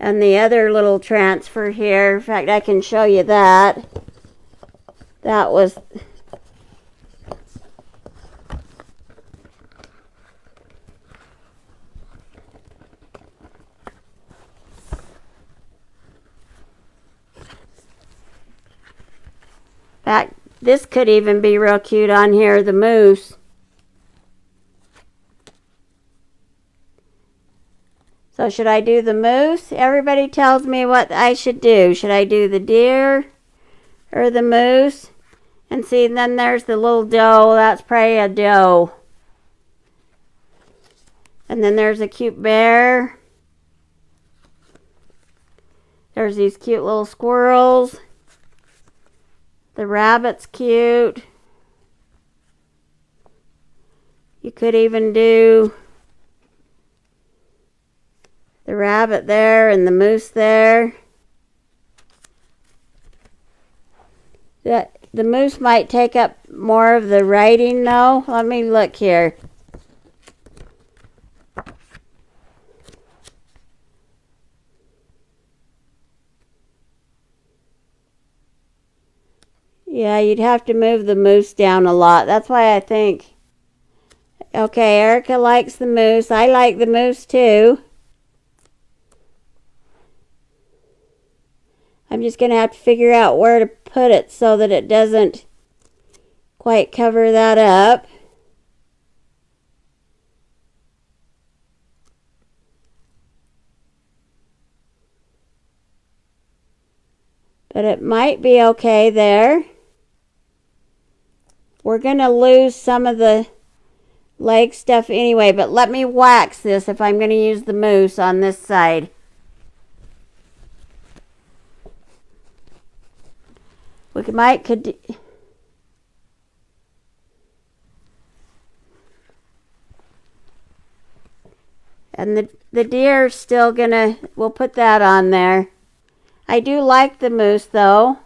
And the other little transfer here, in fact, I can show you that. That was... This could even be real cute on here, the moose. So should I do the moose? Everybody tells me what I should do. Should I do the deer or the moose? And see, then there's the little doe. That's probably a doe. And then there's a cute bear. There's these cute little squirrels. The rabbit's cute. You could even do the rabbit there and the moose there. The mousse might take up more of the writing though. Let me look here. Yeah, you'd have to move the mousse down a lot. That's why I think... Okay, Erica likes the mousse. I like the mousse too. I'm just going to have to figure out where to put it so that it doesn't quite cover that up. But it might be okay there. We're going to lose some of the leg stuff anyway, but let me wax this if I'm going to use the mousse on this side. Could and the deer's still gonna, we'll put that on there. I do like the mousse though.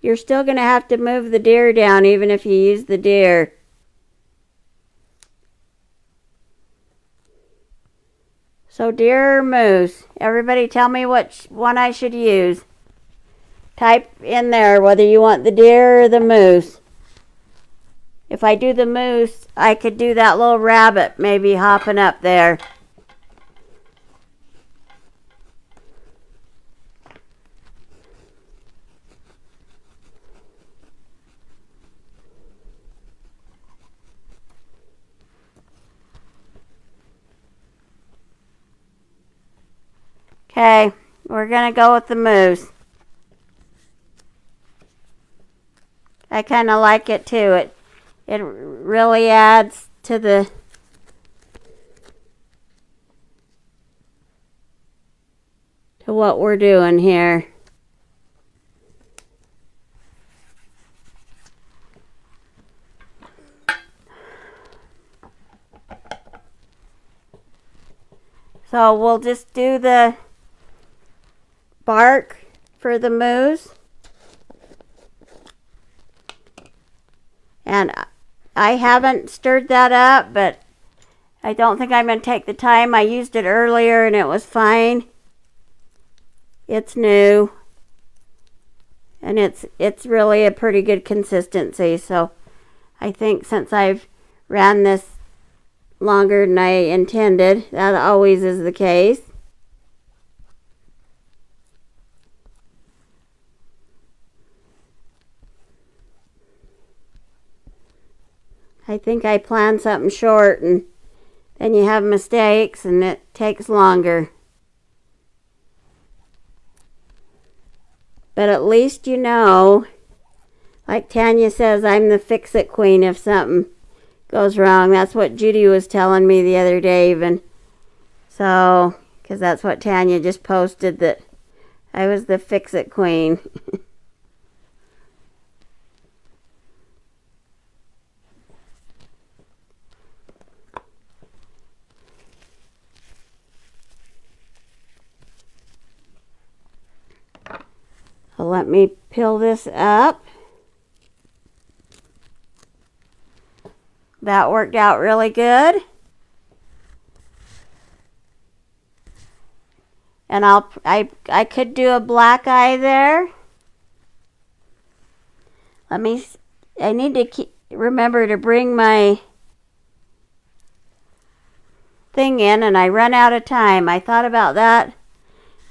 You're still gonna have to move the deer down even if you use the deer. So deer or mousse? Everybody tell me which one I should use. Type in there whether you want the deer or the mousse. If I do the mousse, I could do that little rabbit maybe hopping up there. Okay, we're going to go with the mousse. I kind of like it too. It really adds to the what we're doing here. So we'll just do the bark for the mousse. And I haven't stirred that up, but I don't think I'm going to take the time. I used it earlier and it was fine. It's new. And it's really a pretty good consistency. So I think since I've ran this longer than I intended, that always is the case. I think I planned something short and then you have mistakes and it takes longer. But at least you know, like Tanya says, I'm the fix-it queen if something goes wrong. That's what Judy was telling me the other day even. So, because that's what Tanya just posted, that I was the fix-it queen. So let me peel this up. That worked out really good. And I could do a black eye there. I need to remember to bring my thing in, and I run out of time. I thought about that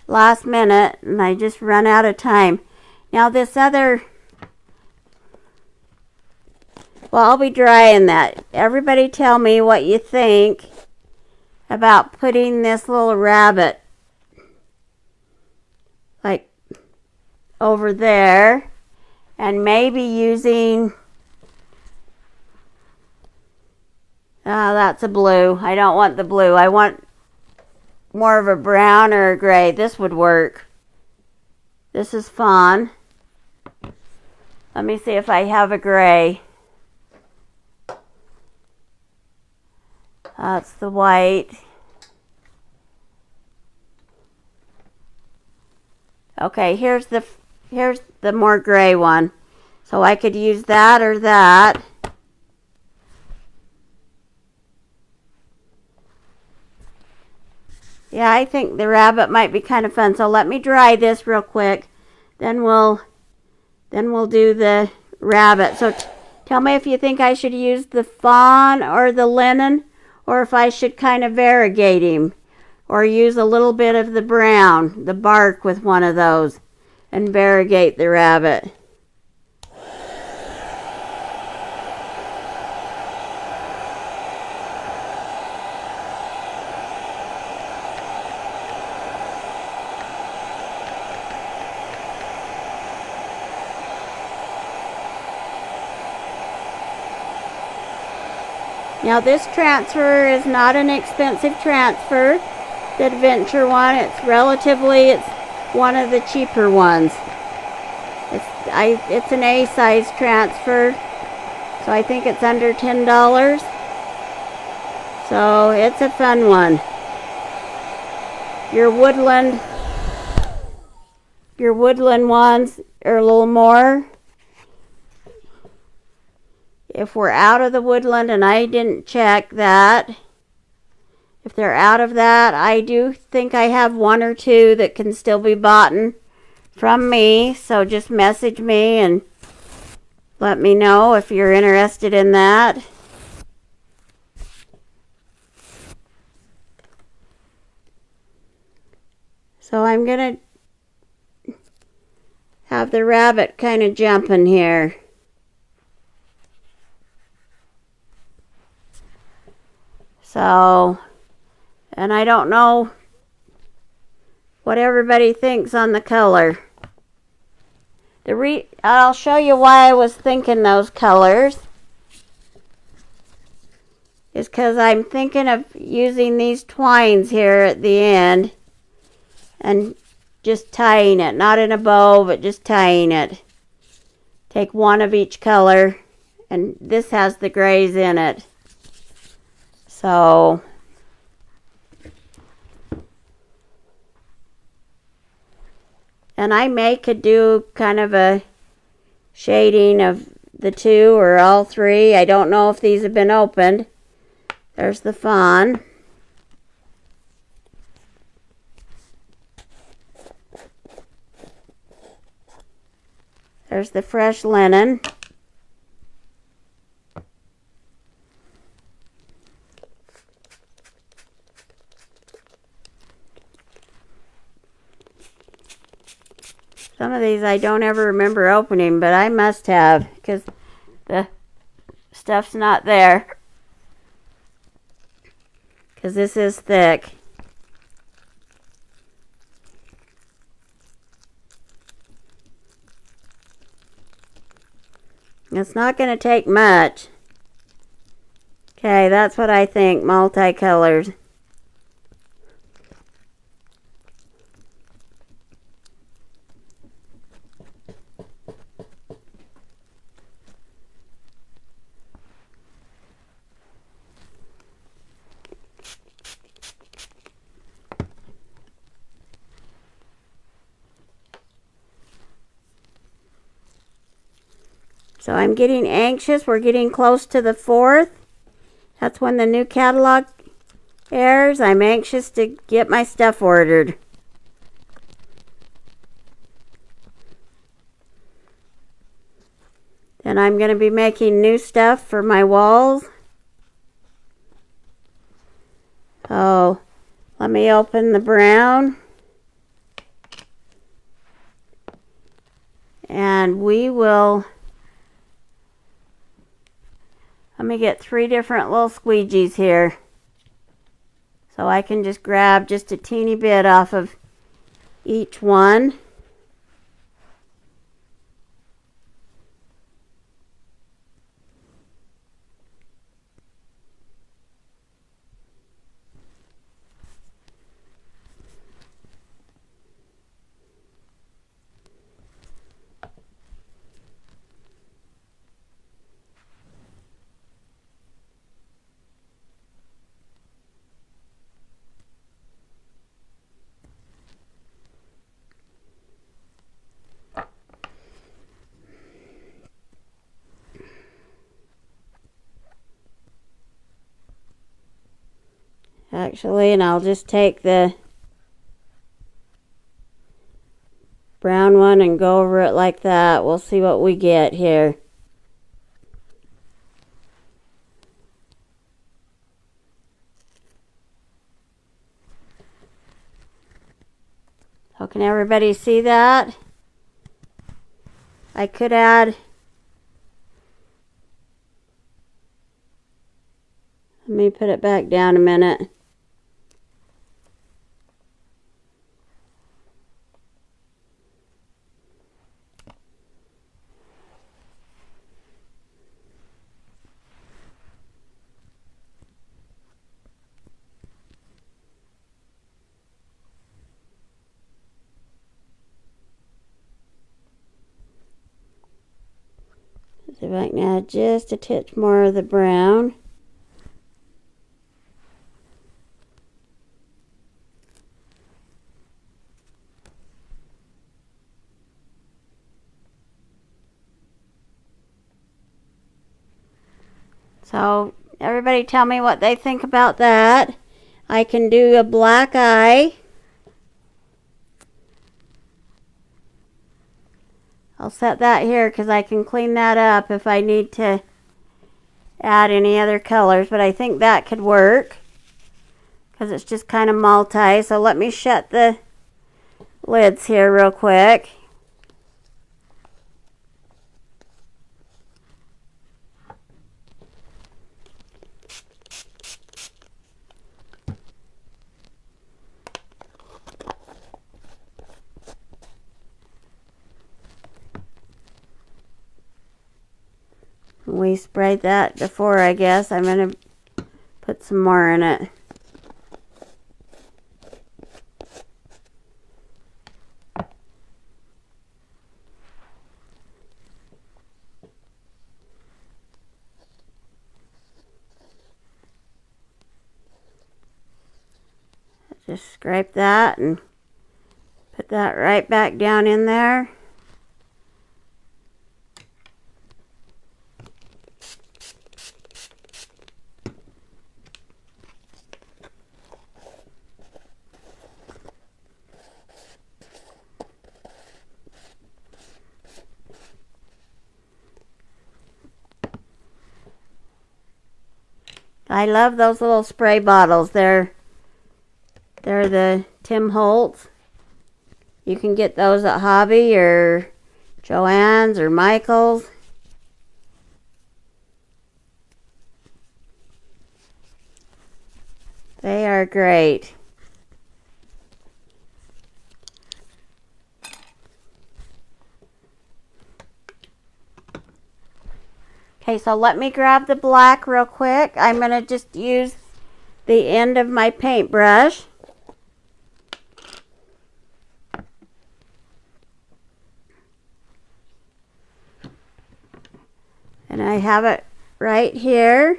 last minute and I just run out of time. Now this other, well, I'll be drying that. Everybody tell me what you think about putting this little rabbit like over there and maybe using, that's a blue. I don't want the blue. I want more of a brown or a gray. This would work. This is fawn. Let me see if I have a gray. That's the white. Okay, here's the more gray one. So I could use that or that. Yeah, I think the rabbit might be kind of fun. So let me dry this real quick. Then we'll do the rabbit. So tell me if you think I should use the fawn or the linen, or if I should kind of variegate him, or use a little bit of the brown, the bark with one of those, and variegate the rabbit. Now this transfer is not an expensive transfer. The Adventure one, it's one of the cheaper ones. It's an A size transfer, so I think it's under $10. So it's a fun one. Your woodland ones are a little more. If we're out of the woodland, and I didn't check that, if they're out of that, I do think I have one or two that can still be bought from me. So just message me and let me know if you're interested in that. So I'm going to have the rabbit kind of jumping here. So, and I don't know what everybody thinks on the color. I'll show you why I was thinking those colors. Is because I'm thinking of using these twines here at the end and just tying it, not in a bow, but just tying it. Take one of each color, and this has the grays in it. So, and I could do kind of a shading of the two or all three. I don't know if these have been opened. There's the fawn. There's the fresh linen. Some of these I don't ever remember opening, but I must have, because the stuff's not there. Because this is thick. It's not going to take much. Okay, that's what I think, multicolors. So I'm getting anxious. We're getting close to the 4th. That's when the new catalog airs. I'm anxious to get my stuff ordered. Then I'm going to be making new stuff for my walls. Oh, let me open the brown. And we will... Let me get 3 different little squeegees here. So I can just grab just a teeny bit off of each one. Actually, and I'll just take the brown one and go over it like that. We'll see what we get here. So can everybody see that? I could add, let me put it back down a minute. See if I can add just a titch more of the brown. So everybody tell me what they think about that. I can do a black eye. I'll set that here because I can clean that up if I need to add any other colors, but I think that could work because it's just kind of multi. So let me shut the lids here real quick. We sprayed that before, I guess. I'm going to put some more in it. Just scrape that and put that right back down in there. I love those little spray bottles. They're the Holtz. You can get those at Hobby or Joann's or Michael's. They are great. Okay, so let me grab the black real quick. I'm going to just use the end of my paintbrush. And I have it right here.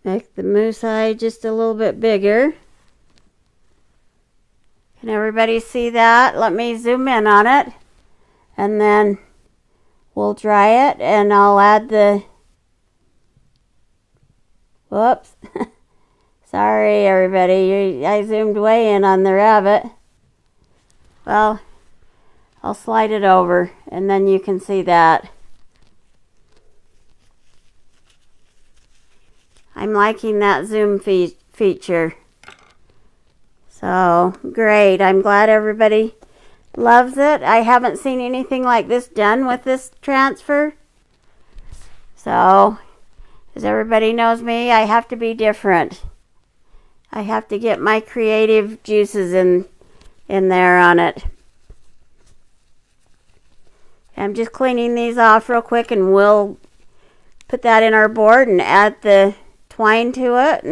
Make the moose eye just a little bit bigger. Can everybody see that? Let me zoom in on it. And then we'll dry it and I'll add the... Whoops. Sorry everybody, I zoomed way in on the rabbit. Well, I'll slide it over and then you can see that. I'm liking that zoom feature. So, great. I'm glad everybody loves it. I haven't seen anything like this done with this transfer. So, as everybody knows me, I have to be different. I have to get my creative juices in there on it. I'm just cleaning these off real quick and we'll put that in our board and add the twine to it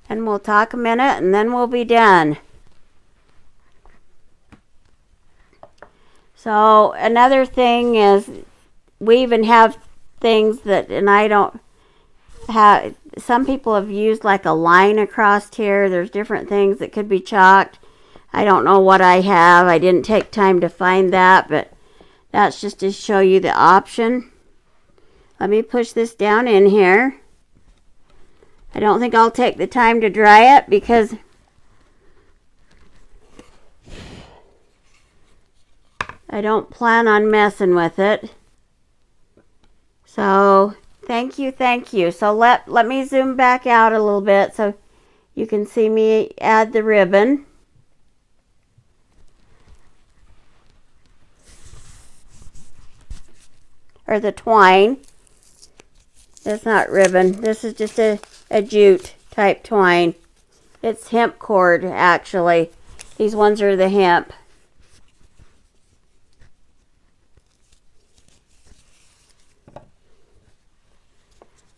and we'll talk a minute and then we'll be done. So another thing is we even have things that, and I don't have, some people have used like a line across here. There's different things that could be chalked. I don't know what I have. I didn't take time to find that, but that's just to show you the option. Let me push this down in here. I don't think I'll take the time to dry it because I don't plan on messing with it. So thank you, thank you. So let me zoom back out a little bit so you can see me add the ribbon. Or the twine. That's not ribbon. This is just a jute type twine. It's hemp cord actually. These ones are the hemp.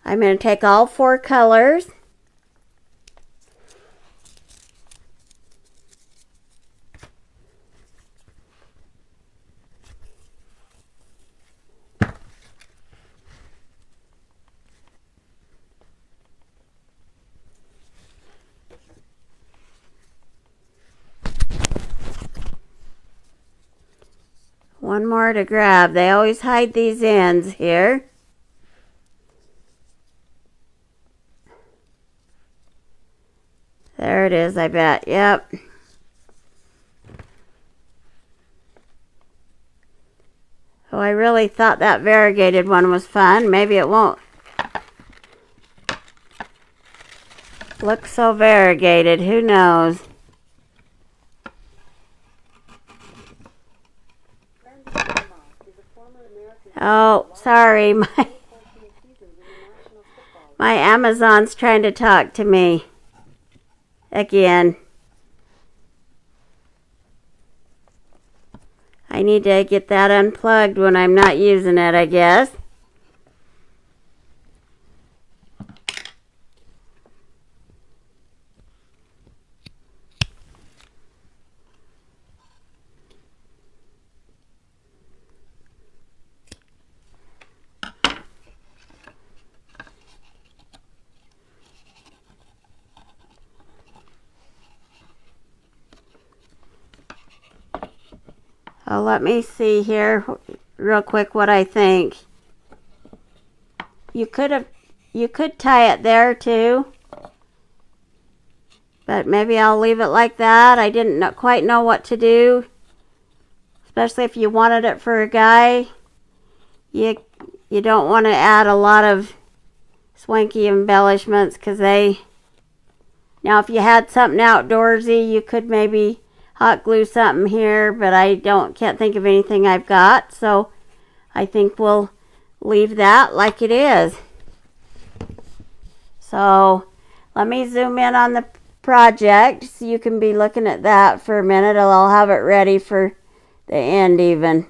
I'm going to take all 4 colors. One more to grab. They always hide these ends here. There it is, I bet. Yep. Oh, I really thought that variegated one was fun. Maybe it won't look so variegated. Who knows? Oh, sorry. My Amazon's trying to talk to me again. I need to get that unplugged when I'm not using it, I guess. Oh, let me see here real quick what I think. You could tie it there too, but maybe I'll leave it like that. I didn't quite know what to do, especially if you wanted it for a guy. You don't want to add a lot of swanky embellishments because now if you had something outdoorsy, you could maybe hot glue something here, but I can't think of anything I've got, so I think we'll leave that like it is. So let me zoom in on the project so you can be looking at that for a minute. I'll have it ready for the end even.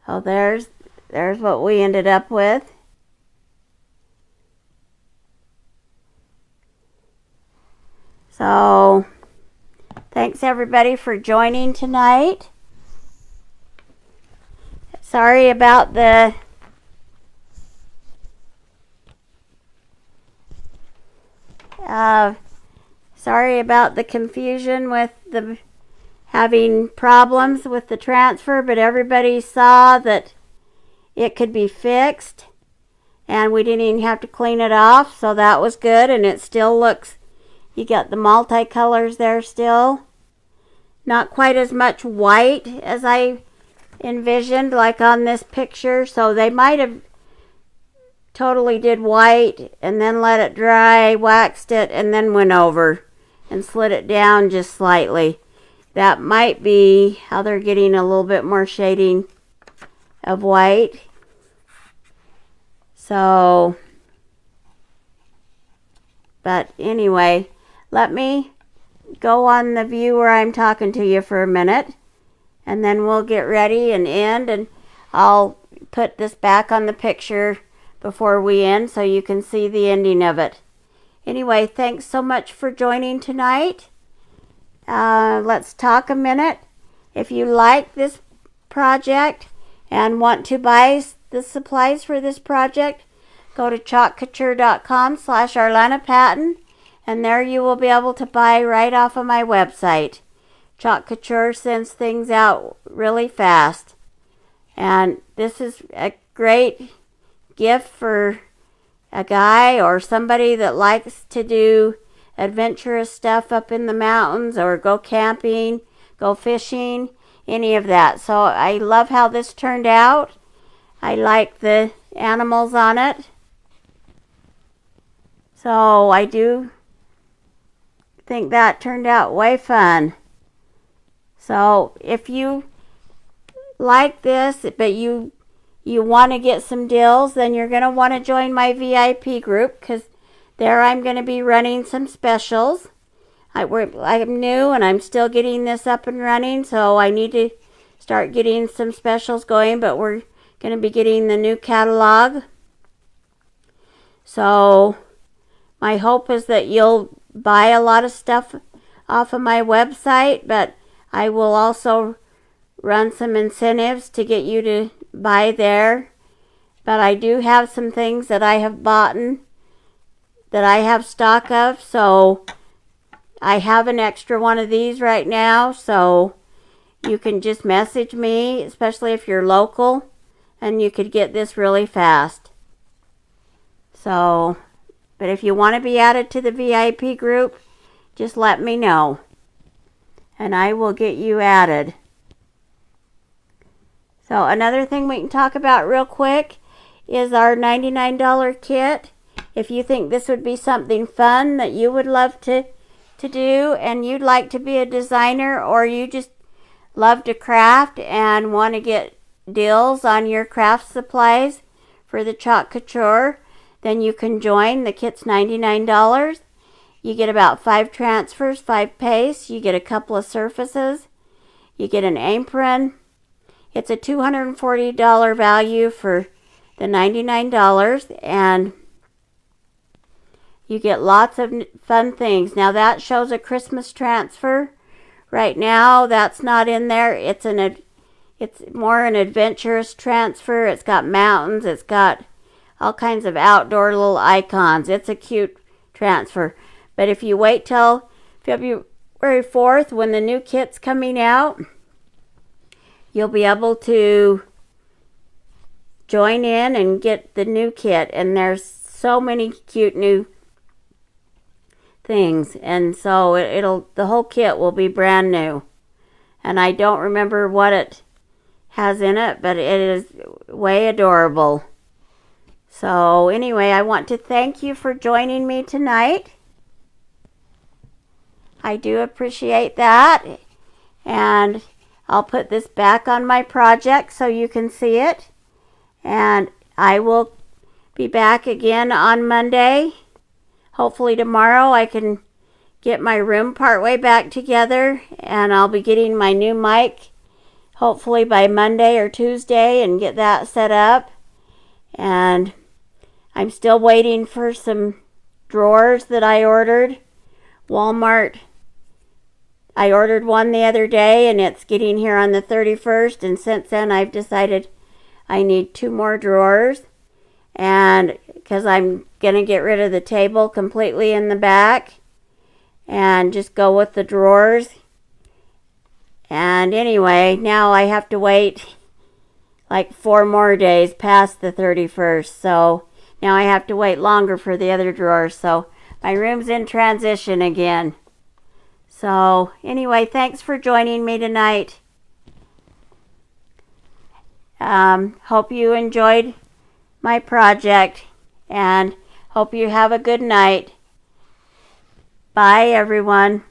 Oh, there's what we ended up with. So, thanks everybody for joining tonight. Sorry about the confusion with the having problems with the transfer, but everybody saw that it could be fixed and we didn't even have to clean it off, so that was good, and it still looks. You got the multicolors there still. Not quite as much white as I envisioned like on this picture. So they might have totally did white and then let it dry, waxed it, and then went over and slid it down just slightly. That might be how they're getting a little bit more shading of white. So, but anyway, let me go on the view where I'm talking to you for a minute, and then we'll get ready and end, and I'll put this back on the picture before we end so you can see the ending of it. Anyway, thanks so much for joining tonight, let's talk a minute. If you like this project and want to buy the supplies for this project, go to chalkcouture.com/ArlanaPatton, and there you will be able to buy right off of my website. Chalk Couture sends things out really fast. And this is a great gift for a guy or somebody that likes to do adventurous stuff up in the mountains or go camping, go fishing, any of that. So I love how this turned out. I like the animals on it. So I do think that turned out way fun. So if you like this, but you want to get some deals, then you're going to want to join my VIP group, because there I'm going to be running some specials. I'm new and I'm still getting this up and running, so I need to start getting some specials going, but we're going to be getting the new catalog. So my hope is that you'll buy a lot of stuff off of my website, but I will also run some incentives to get you to buy there. But I do have some things that I have bought that I have stock of, so I have an extra one of these right now, so you can just message me, especially if you're local, and you could get this really fast. So, but if you want to be added to the VIP group, just let me know, and I will get you added. So another thing we can talk about real quick is our $99 kit. If you think this would be something fun that you would love to do, and you'd like to be a designer, or you just love to craft and want to get deals on your craft supplies for the Chalk Couture, then you can join. The kit's $99. You get about 5 transfers, 5 pastes. You get a couple of surfaces. You get an apron. It's a $240 value for the $99, and you get lots of fun things. Now that shows a Christmas transfer. Right now that's not in there. It's more an adventurous transfer. It's got mountains. It's got all kinds of outdoor little icons. It's a cute transfer. But if you wait till February 4th when the new kit's coming out, you'll be able to join in and get the new kit. And there's so many cute new things, and so the whole kit will be brand new. And I don't remember what it has in it, but it is way adorable. So anyway, I want to thank you for joining me tonight. I do appreciate that, and I'll put this back on my project so you can see it, and I will be back again on Monday. Hopefully tomorrow I can get my room partway back together, and I'll be getting my new mic hopefully by Monday or Tuesday and get that set up. And I'm still waiting for some drawers that I ordered. Walmart, I ordered one the other day and it's getting here on the 31st, and since then I've decided I need 2 more drawers, and because I'm going to get rid of the table completely in the back and just go with the drawers. And anyway, now I have to wait like 4 more days past the 31st, so now I have to wait longer for the other drawers. So my room's in transition again. So anyway, thanks for joining me tonight. Hope you enjoyed my project, and hope you have a good night. Bye, everyone.